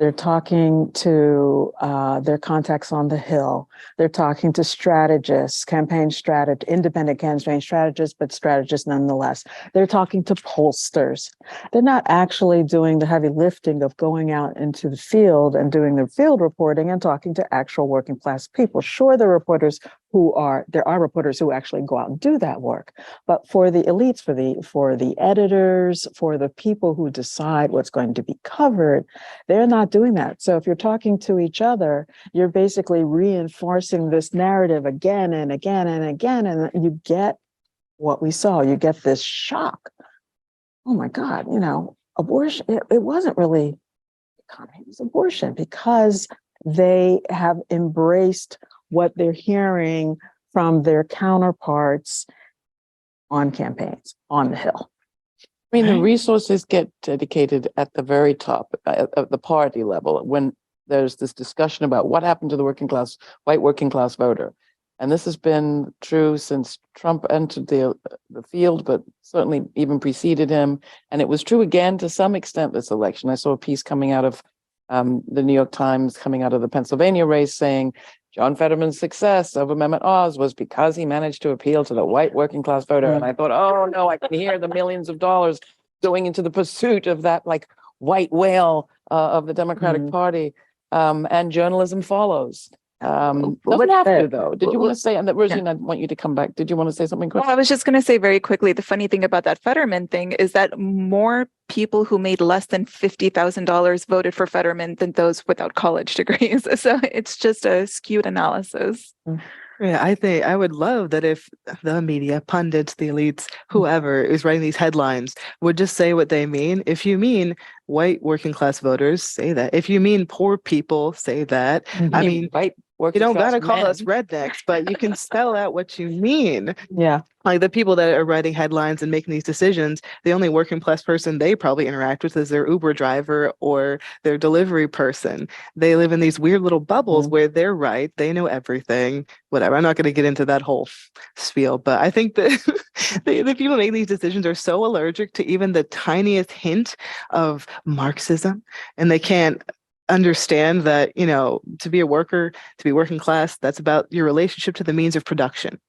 They're talking to their contacts on the Hill. They're talking to strategists, independent campaign strategists, but strategists nonetheless. They're talking to pollsters. They're not actually doing the heavy lifting of going out into the field and doing the field reporting and talking to actual working class people. Sure, there are reporters who actually go out and do that work. But for the elites, for the editors, for the people who decide what's going to be covered, they're not doing that. So if you're talking to each other, you're basically reinforcing this narrative again and again and again, and you get what we saw. You get this shock. Oh my God, abortion, it wasn't really economy, it was abortion, because they have embraced what they're hearing from their counterparts on campaigns, on the Hill. I mean, the resources get dedicated at the very top of the party level when there's this discussion about what happened to the white working class voter. And this has been true since Trump entered the field, but certainly even preceded him. And it was true again to some extent this election. I saw a piece coming out of the New York Times, coming out of the Pennsylvania race, saying John Fetterman's success over Mehmet Oz was because he managed to appeal to the white working class voter. And I thought, oh no, I can hear the millions of dollars going into the pursuit of that white whale of the Democratic Party. And journalism follows. Doesn't have to, though. Did you want to say, and Roisin, I want you to come back. Did you want to say something quick? Well, I was just going to say very quickly, the funny thing about that Fetterman thing is that more people who made less than $50,000 voted for Fetterman than those without college degrees. So it's just a skewed analysis. Yeah, I think I would love that if the media, pundits, the elites, whoever is writing these headlines would just say what they mean. If you mean white working class voters, say that. If you mean poor people, say that. I mean, white you don't got to call men. us rednecks, but you can spell out what you mean. Yeah. Like the people that are writing headlines and making these decisions, the only working class person they probably interact with is their Uber driver or their delivery person. They live in these weird little bubbles where they're right. They know everything, whatever. I'm not going to get into that whole spiel, but I think that the people making these decisions are so allergic to even the tiniest hint of Marxism, and they can't understand that, to be a worker, to be working class, that's about your relationship to the means of production.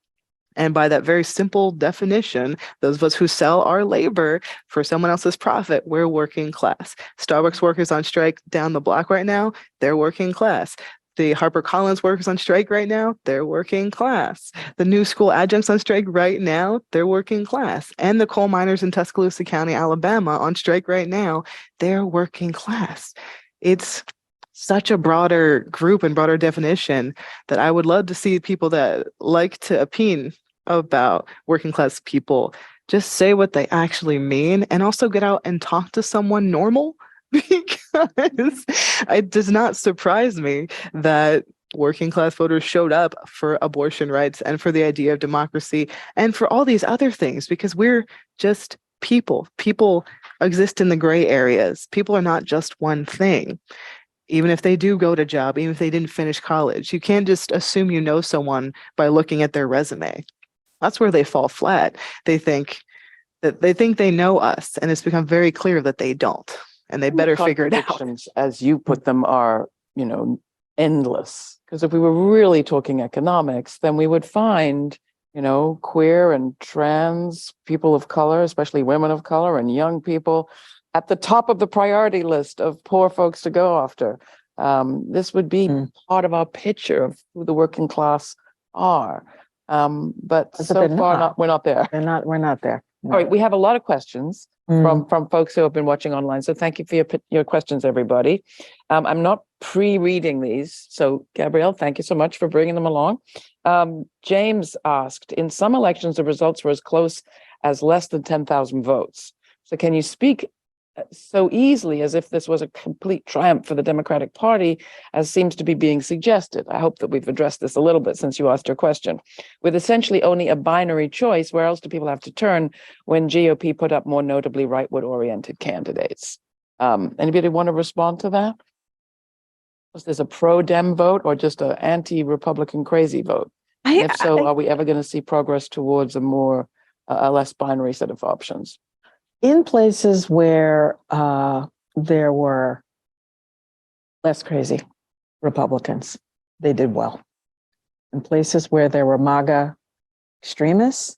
And by that very simple definition, those of us who sell our labor for someone else's profit, we're working class. Starbucks workers on strike down the block right now, they're working class. The HarperCollins workers on strike right now, they're working class. The new school adjuncts on strike right now, they're working class. And the coal miners in Tuscaloosa County, Alabama on strike right now, they're working class. It's such a broader group and broader definition that I would love to see people that like to opine about working class people just say what they actually mean, and also get out and talk to someone normal, because it does not surprise me that working class voters showed up for abortion rights and for the idea of democracy and for all these other things, because we're just people. People exist in the gray areas. People are not just one thing. Even if they do go to job, even if they didn't finish college, you can't just assume you know someone by looking at their resume. That's where they fall flat. They think they know us, and it's become very clear that they don't, and they better figure it out. Contradictions, as you put them, are, endless. Because if we were really talking economics, then we would find, queer and trans people of color, especially women of color and young people, at the top of the priority list of poor folks to go after. This would be part of our picture of who the working class are. But so they're far, not. we're not there. We're not there. All right, we have a lot of questions Mm. from folks who have been watching online. So thank you for your questions, everybody. I'm not pre-reading these. So Gabrielle, thank you so much for bringing them along. James asked, in some elections, the results were as close as less than 10,000 votes. So can you speak so easily as if this was a complete triumph for the Democratic Party, as seems to be being suggested? I hope that we've addressed this a little bit since you asked your question. With essentially only a binary choice, where else do people have to turn when GOP put up more notably rightward-oriented candidates? Anybody want to respond to that? Was this a pro-Dem vote or just an anti-Republican crazy vote? And if so, are we ever going to see progress towards a less binary set of options? In places where there were less crazy Republicans, they did well. In places where there were MAGA extremists,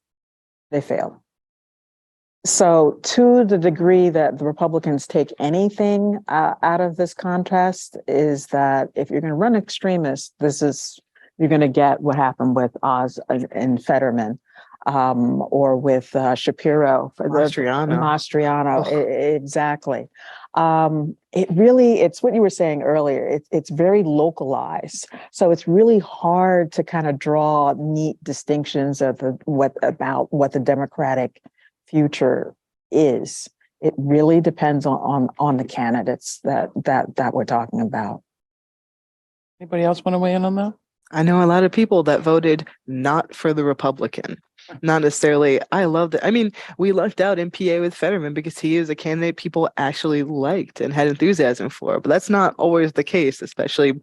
they failed. So to the degree that the Republicans take anything out of this contest, is that if you're going to run extremists, you're going to get what happened with Oz and Fetterman. Or with Shapiro, Mastriano, exactly. It's what you were saying earlier. It's very localized, so it's really hard to kind of draw neat distinctions of what the Democratic future is. It really depends on the candidates that we're talking about. Anybody else want to weigh in on that? I know a lot of people that voted not for the Republican. Not necessarily. I loved it. I mean, we lucked out in PA with Fetterman because he is a candidate people actually liked and had enthusiasm for. But that's not always the case, especially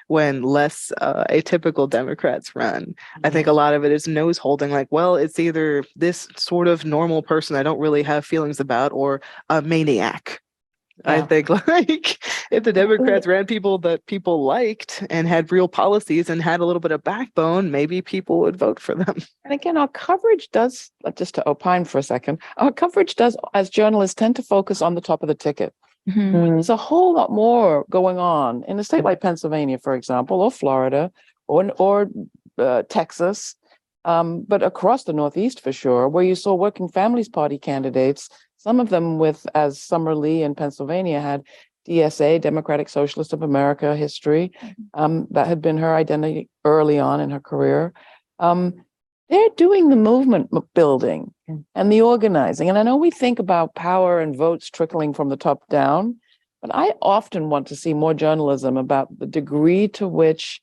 when less atypical Democrats run. I think a lot of it is nose holding, like, well, it's either this sort of normal person I don't really have feelings about or a maniac. I think if the Democrats ran people that people liked and had real policies and had a little bit of backbone, maybe people would vote for them. And again, our coverage does, just to opine for a second, our coverage does, as journalists, tend to focus on the top of the ticket. Mhm. There's a whole lot more going on in a state like Pennsylvania, for example, or Florida, or Texas, but across the Northeast for sure, where you saw Working Families Party candidates, some of them with, as Summer Lee in Pennsylvania had DSA, Democratic Socialist of America history. That had been her identity early on in her career. They're doing the movement building and the organizing. And I know we think about power and votes trickling from the top down, but I often want to see more journalism about the degree to which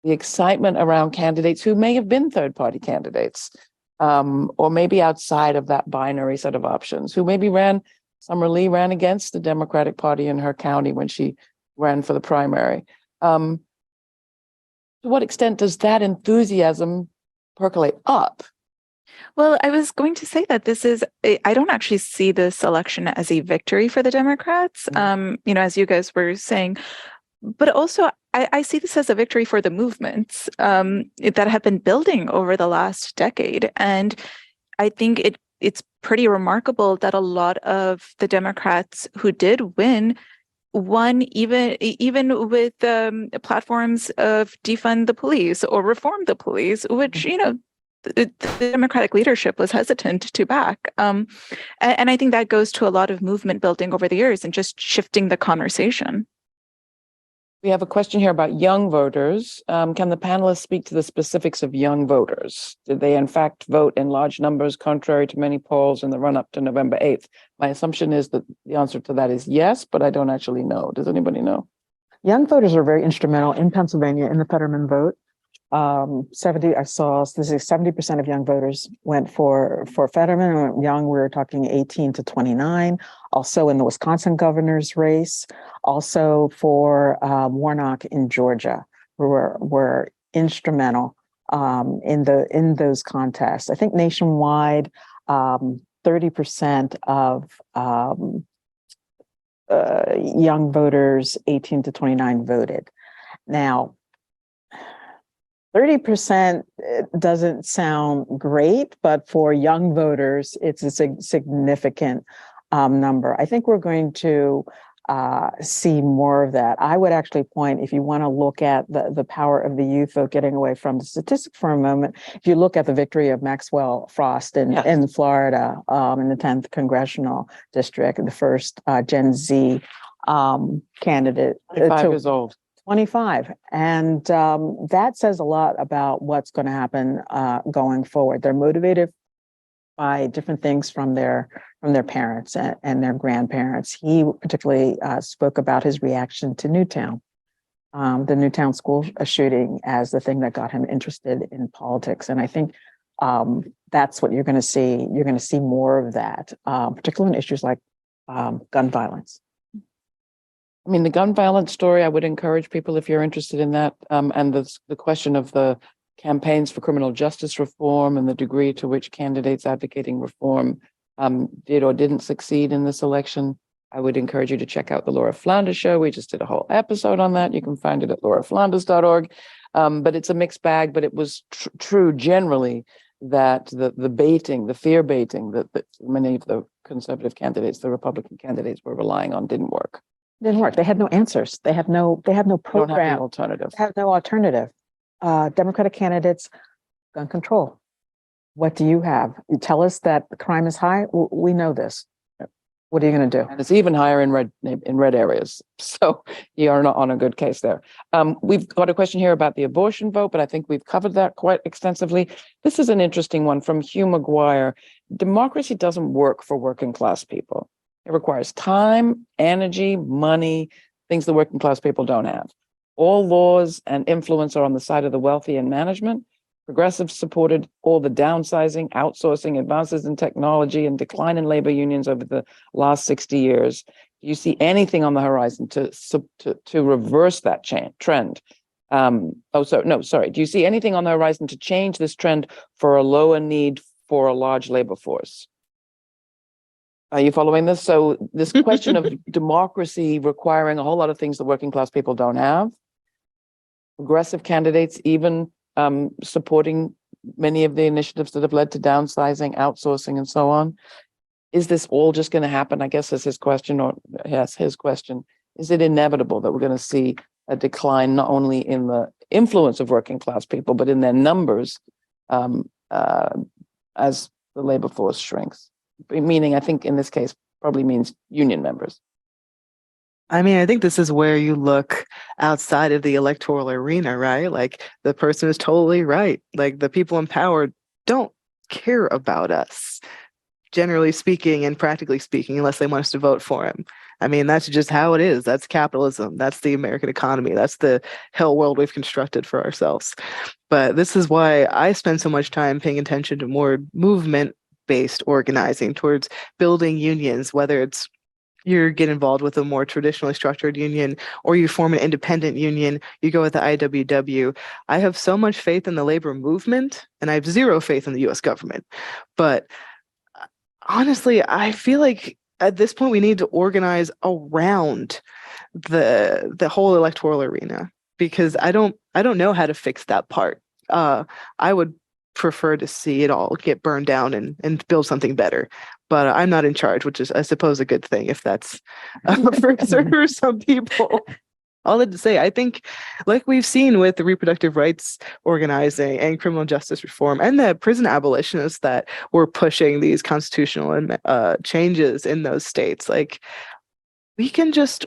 the excitement around candidates who may have been third-party candidates, or maybe outside of that binary set of options, who maybe Summer Lee ran against the Democratic Party in her county when she ran for the primary. To what extent does that enthusiasm percolate up? Well, I was going to say that I don't actually see this election as a victory for the Democrats, as you guys were saying, but also I see this as a victory for the movements that have been building over the last decade. And I think it's pretty remarkable that a lot of the Democrats who did won even with platforms of defund the police or reform the police, which, the Democratic leadership was hesitant to back. And I think that goes to a lot of movement building over the years and just shifting the conversation. We have a question here about young voters. Can the panelists speak to the specifics of young voters? Did they in fact vote in large numbers, contrary to many polls in the run-up to November 8th? My assumption is that the answer to that is yes, but I don't actually know. Does anybody know? Young voters are very instrumental in Pennsylvania in the Fetterman vote. 70% of young voters went for Fetterman. And young, we're talking 18 to 29. Also in the Wisconsin governor's race, also for Warnock in Georgia, were instrumental in those contests. I think nationwide, 30% of young voters 18 to 29 voted. Now, 30% doesn't sound great, but for young voters, it's a significant number. I think we're going to see more of that. I would actually point, if you want to look at the power of the youth vote, getting away from the statistics for a moment, if you look at the victory of Maxwell Frost in Florida, in the 10th congressional district, the first Gen Z candidate. 5 years old. 25. And that says a lot about what's going to happen going forward. They're motivated by different things from their parents and their grandparents. He particularly spoke about his reaction to Newtown, the Newtown school shooting, as the thing that got him interested in politics. And I think that's what you're going to see. You're going to see more of that, particularly on issues like gun violence. I mean, the gun violence story, I would encourage people, if you're interested in that, and the question of the campaigns for criminal justice reform and the degree to which candidates advocating reform did or didn't succeed in this election. I would encourage you to check out the Laura Flanders show. We just did a whole episode on that. You can find it at lauraflanders.org. But it's a mixed bag, but it was true generally that the baiting, the fear baiting that many of the conservative candidates, the Republican candidates were relying on didn't work. Didn't work. They had no answers. They had no Don't program. have the alternative. They have no alternative. Democratic candidates, gun control. What do you have? You tell us that the crime is high. We know this. What are you going to do? And it's even higher in red areas. So you are not on a good case there. We've got a question here about the abortion vote, but I think we've covered that quite extensively. This is an interesting one from Hugh McGuire. Democracy doesn't work for working class people. It requires time, energy, money, things the working class people don't have. All laws and influence are on the side of the wealthy and management. Progressives supported all the downsizing, outsourcing, advances in technology, and decline in labor unions over the last 60 years. Do you see anything on the horizon to reverse that trend? Do you see anything on the horizon to change this trend for a lower need for a large labor force? Are you following this? So this question of democracy requiring a whole lot of things that working class people don't have. Progressive candidates even supporting many of the initiatives that have led to downsizing, outsourcing, and so on. Is this all just going to happen? I guess is his question, or yes, his question. Is it inevitable that we're going to see a decline not only in the influence of working class people, but in their numbers as the labor force shrinks? Meaning, I think in this case, probably means union members. I mean, I think this is where you look outside of the electoral arena, right? Like the person is totally right. Like the people in power don't care about us, generally speaking and practically speaking, unless they want us to vote for him. I mean, that's just how it is. That's capitalism. That's the American economy. That's the hell world we've constructed for ourselves. But this is why I spend so much time paying attention to more movement-based organizing towards building unions, whether it's you get involved with a more traditionally structured union, or you form an independent union, you go with the IWW. I have so much faith in the labor movement, and I have zero faith in the US government. But honestly, I feel like at this point we need to organize around the whole electoral arena, because I don't know how to fix that part. I would prefer to see it all get burned down and build something better. But I'm not in charge, which is, I suppose, a good thing if that's for some people. All that to say, I think, like we've seen with the reproductive rights organizing and criminal justice reform and the prison abolitionists that were pushing these constitutional changes in those states, like we can just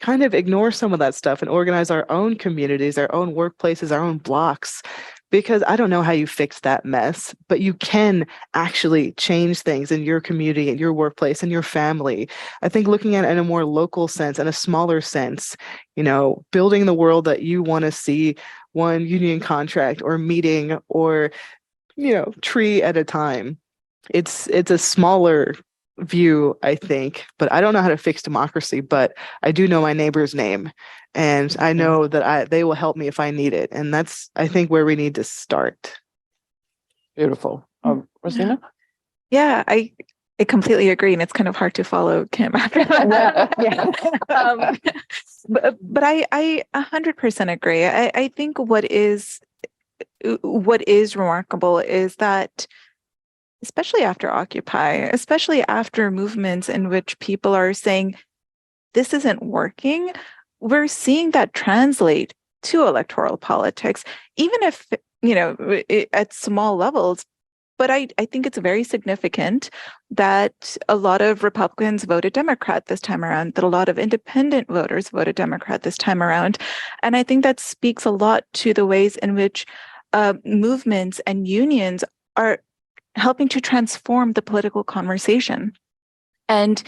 kind of ignore some of that stuff and organize our own communities, our own workplaces, our own blocks. Because I don't know how you fix that mess, but you can actually change things in your community, in your workplace, in your family. I think looking at it in a more local sense and a smaller sense, building the world that you want to see, one union contract or meeting or, tree at a time. It's a smaller view, I think, but I don't know how to fix democracy, but I do know my neighbor's name, and I know that they will help me if I need it. And that's, I think, where we need to start. Beautiful. Rosina? Yeah, I completely agree. And it's kind of hard to follow Kim after that. But I 100% agree. I think what is remarkable is that, especially after Occupy, especially after movements in which people are saying this isn't working, we're seeing that translate to electoral politics, even if, at small levels. But I think it's very significant that a lot of Republicans voted Democrat this time around, that a lot of independent voters voted Democrat this time around. And I think that speaks a lot to the ways in which movements and unions are helping to transform the political conversation. And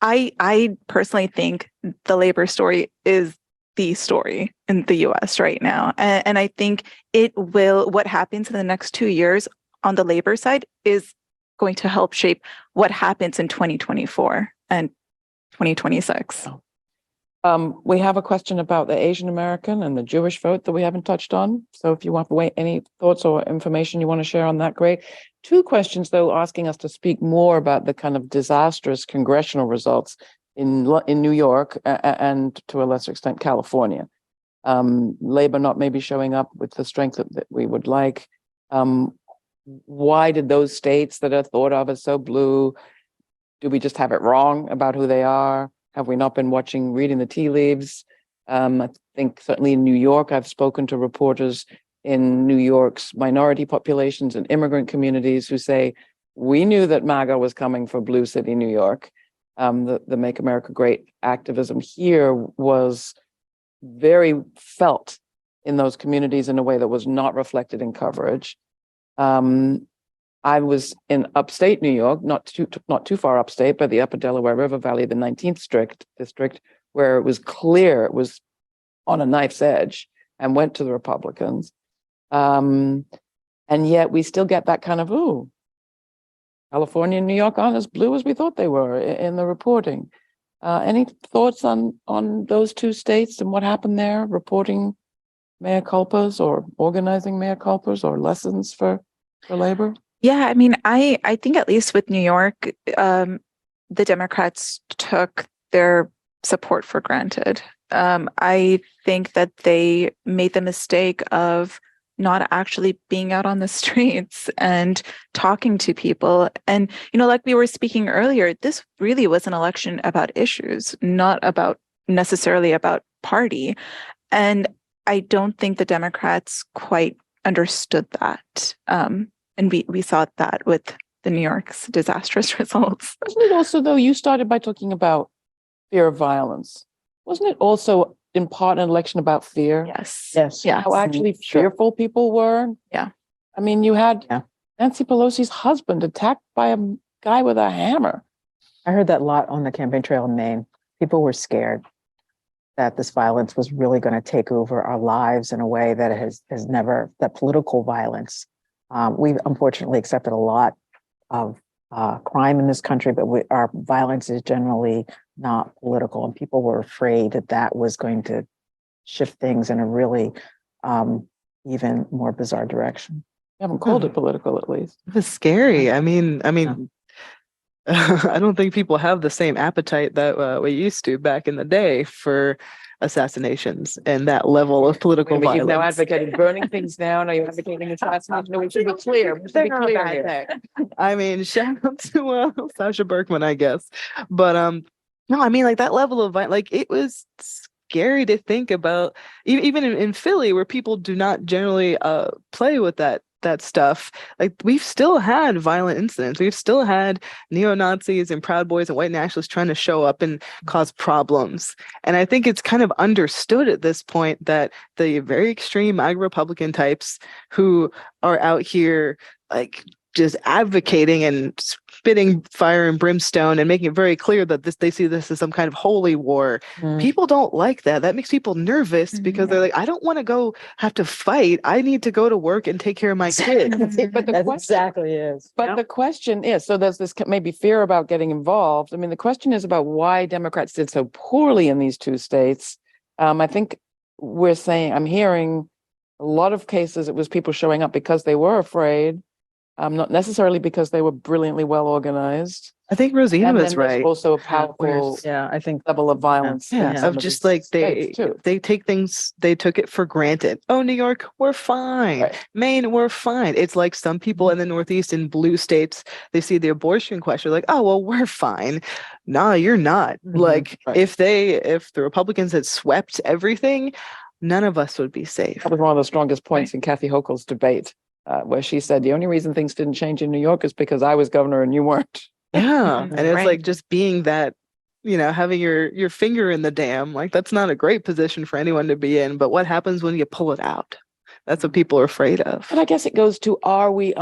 I personally think the labor story is the story in the US right now. And I think what happens in the next 2 years on the labor side is going to help shape what happens in 2024 and 2026. We have a question about the Asian American and the Jewish vote that we haven't touched on. So if you want any thoughts or information you want to share on that, great. 2 questions, though, asking us to speak more about the kind of disastrous congressional results in New York and to a lesser extent, California. Labor not maybe showing up with the strength that we would like. Why did those states that are thought of as so blue, do we just have it wrong about who they are? Have we not been reading the tea leaves? I think certainly in New York, I've spoken to reporters in New York's minority populations and immigrant communities who say, we knew that MAGA was coming for Blue City, New York. The Make America Great activism here was very felt in those communities in a way that was not reflected in coverage. I was in upstate New York, not too far upstate, but the upper Delaware River Valley, the 19th district, where it was clear it was on a knife's edge and went to the Republicans. And yet we still get that kind of, California and New York aren't as blue as we thought they were in the reporting. Any thoughts on those 2 states and what happened there, reporting mea culpas or organizing mea culpas or lessons for labor? Yeah, I mean, I think at least with New York, the Democrats took their support for granted. I think that they made the mistake of not actually being out on the streets and talking to people. And, like we were speaking earlier, this really was an election about issues, not necessarily about party. And I don't think the Democrats quite understood that. And we saw that with the New York's disastrous results. Wasn't it also, though, you started by talking about fear of violence. Wasn't it also in part an election about fear? Yes. Yes. Yeah. How actually fearful people were? Yeah. I mean, you had Nancy Pelosi's husband attacked by a guy with a hammer. I heard that a lot on the campaign trail in Maine. People were scared that this violence was really going to take over our lives in a way that has never, that political violence. We've unfortunately accepted a lot of crime in this country, but our violence is generally not political. And people were afraid that was going to shift things in a really even more bizarre direction. You haven't called it political, at least. It was scary. I mean, I don't think people have the same appetite that we used to back in the day for assassinations and that level of political violence. You've now advocated burning things down. Are you advocating assassination? No, we should be clear. We should be clear here. I mean, shout out to Sasha Berkman, I guess. But no, I mean, like that level of violence, like it was scary to think about, even in Philly, where people do not generally play with that that stuff, like we've still had violent incidents. We've still had neo-Nazis and Proud Boys and white nationalists trying to show up and cause problems. And I think it's kind of understood at this point that the very extreme MAGA Republican types who are out here like just advocating and spitting fire and brimstone and making it very clear that they see this as some kind of holy war. People don't like that. That makes people nervous because they're like, I don't want to go have to fight. I need to go to work and take care of my kids. But the That question, exactly is. but the question is, so there's this maybe fear about getting involved. I mean, the question is about why Democrats did so poorly in these two states. I think I'm hearing a lot of cases, it was people showing up because they were afraid. Not necessarily because they were brilliantly well organized. I think Rosina And was then there's right. also a powerful Yeah, I think level of violence. in Yeah, some of of just these like states, too. they take things, they took it for granted. Oh, New York, we're fine. Right. Maine, we're fine. It's like some people in the Northeast in blue states, they see the abortion question, like, oh, well, we're fine. Nah, you're not. Like Right. if the Republicans had swept everything, none of us would be safe. That was one of the strongest points in Kathy Hochul's debate, where she said the only reason things didn't change in New York is because I was governor and you weren't. Yeah. And it's Right. like just being that, having your finger in the dam, like that's not a great position for anyone to be in. But what happens when you pull it out? That's what people are afraid of. But I guess it goes to, are we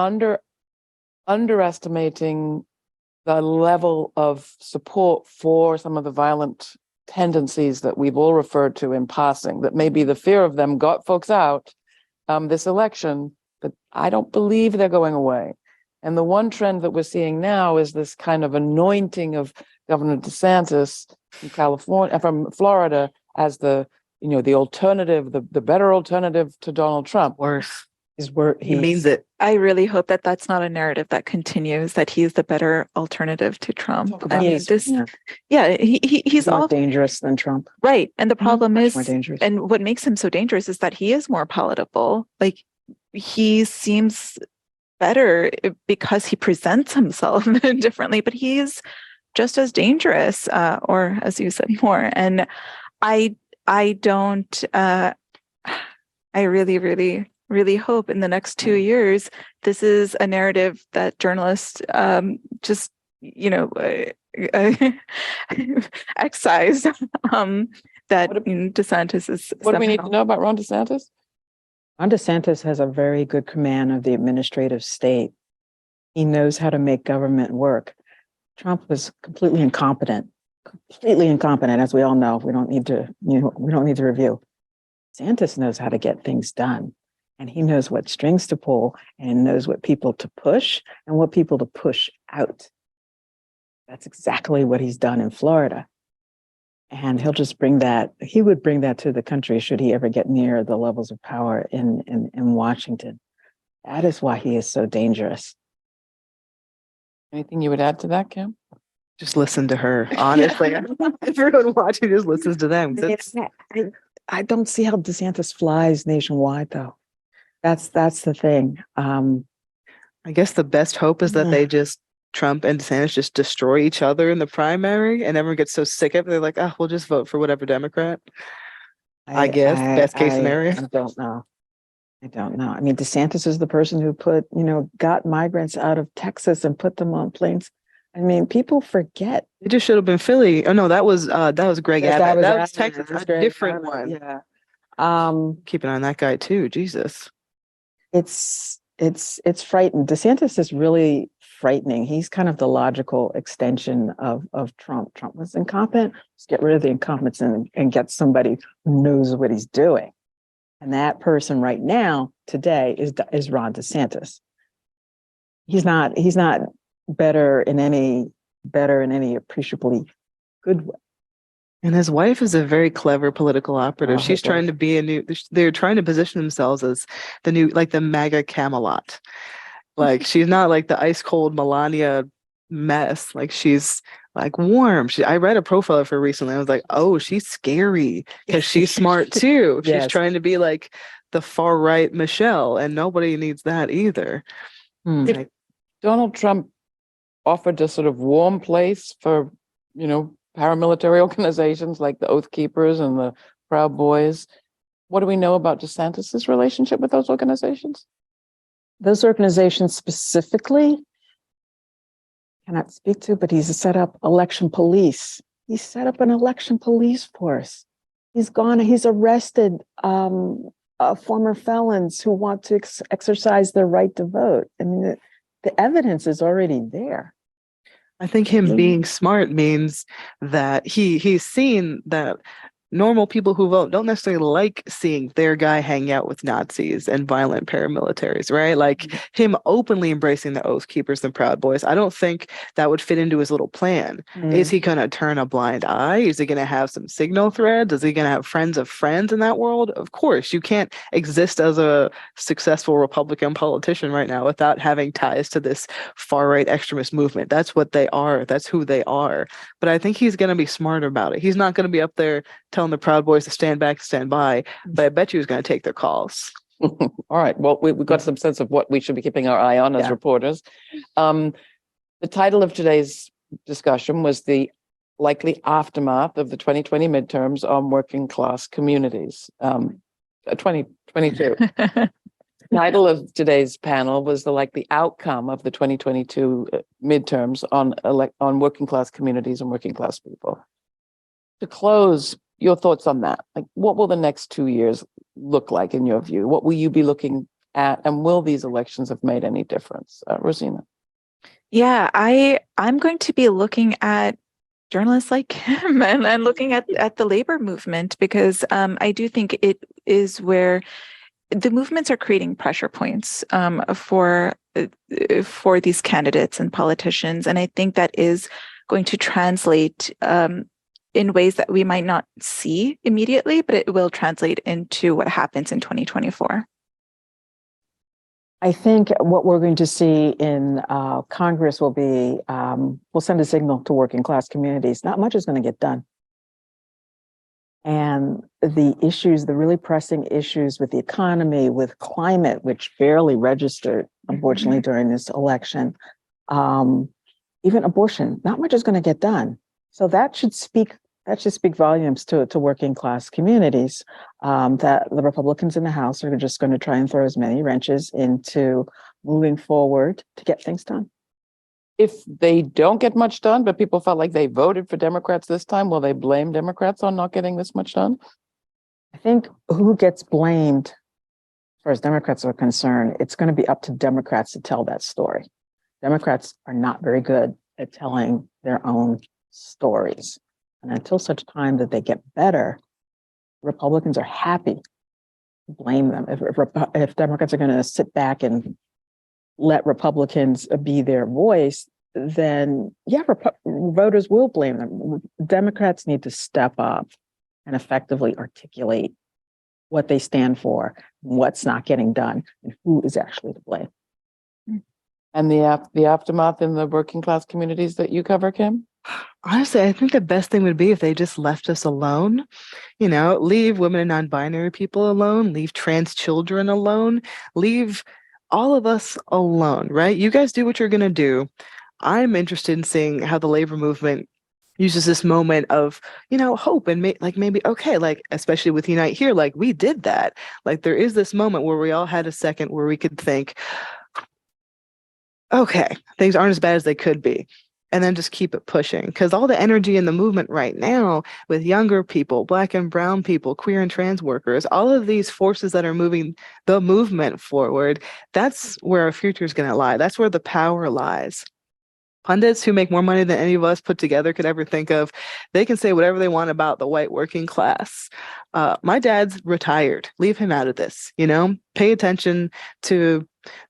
underestimating the level of support for some of the violent tendencies that we've all referred to in passing, that maybe the fear of them got folks out this election, but I don't believe they're going away. And the one trend that we're seeing now is this kind of anointing of Governor DeSantis from Florida as the alternative, the better alternative to Donald Trump. Worse. he means it. I really hope that that's not a narrative that continues, that he's the better alternative to Trump. Talk about I mean, his- this, yeah, he's more off, dangerous than Trump. right. And the problem Much is, more dangerous. and what makes him so dangerous is that he is more palatable. Like he seems better because he presents himself differently, but he's just as dangerous, or as you said, more. And I don't, I really, really, really hope in the next 2 years, this is a narrative that journalists just, excise, that DeSantis is. What do we need somehow- to know about Ron DeSantis? Ron DeSantis has a very good command of the administrative state. He knows how to make government work. Trump was completely incompetent, as we all know. We don't need to review. DeSantis knows how to get things done, and he knows what strings to pull and knows what people to push and what people to push out. That's exactly what he's done in Florida. And he'll just he would bring that to the country should he ever get near the levels of power in Washington. That is why he is so dangerous. Anything you would add to that, Kim? Just listen to her. Honestly, everyone watching just listens to them. 'Cause it's- I don't see how DeSantis flies nationwide, though. That's the thing. I guess the best hope is that they just Trump and DeSantis just destroy each other in the primary, and everyone gets so sick of it. They're like, oh, we'll just vote for whatever Democrat. I guess, best case scenario. I don't know. I mean, DeSantis is the person who got migrants out of Texas and put them on planes. I mean, people forget. It just should have been Philly. Oh no, that was Greg Abbott. That was Texas. That was A Greg different Abbott, one. Yeah. Keep an eye on that guy too. Jesus. It's frightening. DeSantis is really frightening. He's kind of the logical extension of Trump. Trump was incompetent. Let's get rid of the incompetence and get somebody who knows what he's doing. And that person right now, today, is Ron DeSantis. He's not better in any appreciably good way. And his wife is a very clever political operative. Oh, She's trying to be they're trying to position themselves as the new, like the MAGA Camelot. Like she's not like the ice cold Melania mess. Like she's like warm. I read a profile of her recently. I was like, oh, she's scary because she's smart too. She's Yes. trying to be like the far right Michelle, and nobody needs that either. If Donald Trump offered a sort of warm place for, paramilitary organizations like the Oath Keepers and the Proud Boys, what do we know about DeSantis's relationship with those organizations? Those organizations specifically cannot speak to, but he's set up election police. He's set up an election police force. He's arrested former felons who want to exercise their right to vote. I mean, the evidence is already there. I think him being smart means that he's seen that normal people who vote don't necessarily like seeing their guy hang out with Nazis and violent paramilitaries, right? Like him openly embracing the Oath Keepers and Proud Boys. I don't think that would fit into his little plan. Is he going to turn a blind eye? Is he going to have some signal threads? Is he going to have friends of friends in that world? Of course, you can't exist as a successful Republican politician right now without having ties to this far-right extremist movement. That's what they are. That's who they are. But I think he's going to be smart about it. He's not going to be up there telling the Proud Boys to stand back, stand by, but I bet you he's going to take their calls. All right. Well, we've got some sense of what we should be keeping our eye on as reporters. The title of today's discussion was the likely aftermath of the 2020 midterms on working class communities. 2022. Title of today's panel was the likely outcome of the 2022 midterms on working class communities and working class people. To close, your thoughts on that? Like, what will the next 2 years look like in your view? What will you be looking at, and will these elections have made any difference? Rosina. Yeah, I'm going to be looking at journalists like him and looking at the labor movement, because I do think it is where the movements are creating pressure points for these candidates and politicians, and I think that is going to translate in ways that we might not see immediately, but it will translate into what happens in 2024. I think what we're going to see in Congress will be, we'll send a signal to working class communities. Not much is going to get done. And the issues, the really pressing issues with the economy, with climate, which barely registered, unfortunately, during this election, even abortion, not much is going to get done. So that should speak volumes to working class communities, that the Republicans in the House are just going to try and throw as many wrenches into moving forward to get things done. If they don't get much done, but people felt like they voted for Democrats this time, will they blame Democrats on not getting this much done? I think who gets blamed, as far as Democrats are concerned, it's going to be up to Democrats to tell that story. Democrats are not very good at telling their own stories. And until such time that they get better, Republicans are happy to blame them. If Democrats are going to sit back and let Republicans be their voice, then voters will blame them. Democrats need to step up and effectively articulate what they stand for, what's not getting done, and who is actually to blame. And the aftermath in the working class communities that you cover, Kim? Honestly, I think the best thing would be if they just left us alone, leave women and non-binary people alone, leave trans children alone, leave all of us alone, right? You guys do what you're going to do. I'm interested in seeing how the labor movement uses this moment of, hope and maybe, okay, like, especially with Unite Here, like we did that. Like there is this moment where we all had a second where we could think, okay, things aren't as bad as they could be. And then just keep it pushing, because all the energy in the movement right now with younger people, Black and brown people, queer and trans workers, all of these forces that are moving the movement forward, that's where our future is going to lie. That's where the power lies. Pundits who make more money than any of us put together could ever think of, they can say whatever they want about the white working class. My dad's retired. Leave him out of this, Pay attention to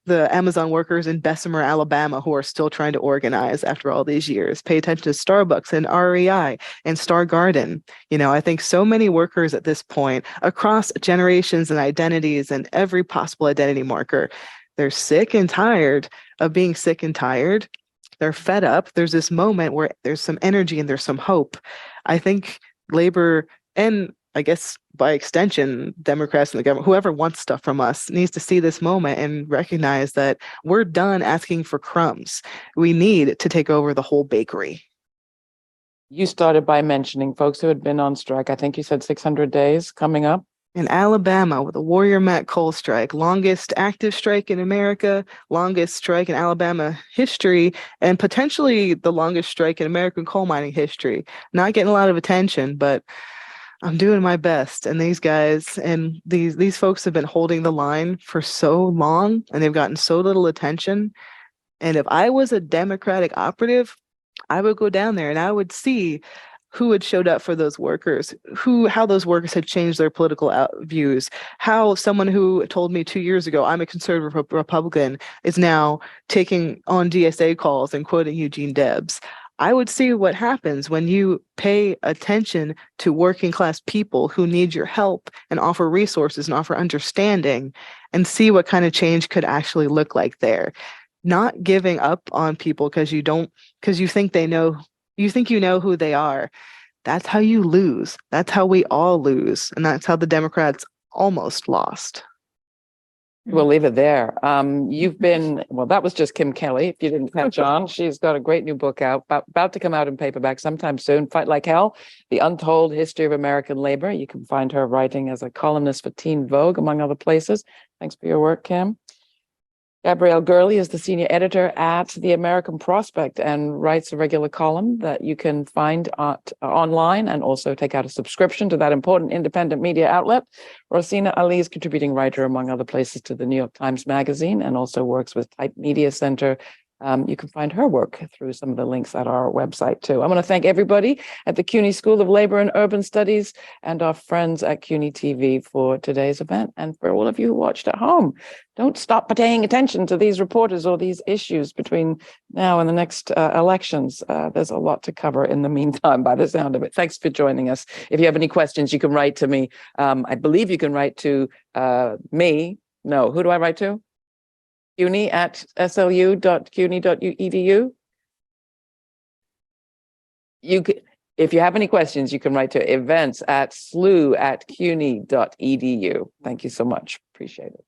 the Amazon workers in Bessemer, Alabama, who are still trying to organize after all these years. Pay attention to Starbucks and REI and Star Garden. I think so many workers at this point across generations and identities and every possible identity marker, they're sick and tired of being sick and tired. They're fed up. There's this moment where there's some energy and there's some hope. I think labor, and I guess by extension, Democrats and the government, whoever wants stuff from us, needs to see this moment and recognize that we're done asking for crumbs. We need to take over the whole bakery. You started by mentioning folks who had been on strike. I think you said 600 days coming up. In Alabama, with the Warrior Met coal strike, longest active strike in America, longest strike in Alabama history, and potentially the longest strike in American coal mining history. Not getting a lot of attention, but I'm doing my best. And these guys and these folks have been holding the line for so long, and they've gotten so little attention. And if I was a Democratic operative, I would go down there and I would see who had showed up for those workers, how those workers had changed their political views, how someone who told me 2 years ago I'm a conservative Republican is now taking on DSA calls and quoting Eugene Debs. I would see what happens when you pay attention to working class people who need your help and offer resources and offer understanding, and see what kind of change could actually look like there. Not giving up on people because you think you know who they are. That's how you lose. That's how we all lose. And that's how the Democrats almost lost. We'll leave it there. That was just Kim Kelly. If you didn't catch on, she's got a great new book out, about to come out in paperback sometime soon. Fight Like Hell, The Untold History of American Labor. You can find her writing as a columnist for Teen Vogue, among other places. Thanks for your work, Kim. Gabrielle Gurley is the senior editor at The American Prospect and writes a regular column that you can find online and also take out a subscription to that important independent media outlet. Rosina Ali is contributing writer, among other places, to the New York Times Magazine and also works with Type Media Center. You can find her work through some of the links at our website too. I want to thank everybody at the CUNY School of Labor and Urban Studies and our friends at CUNY TV for today's event. And for all of you who watched at home, don't stop paying attention to these reporters or these issues between now and the next elections. There's a lot to cover in the meantime, by the sound of it. Thanks for joining us. If you have any questions, you can write to me. I believe you can write to me. No, who do I write to? CUNY at slu.cuny.edu. If you have any questions, you can write to events@slu@cuny.edu. Thank you so much. Appreciate it.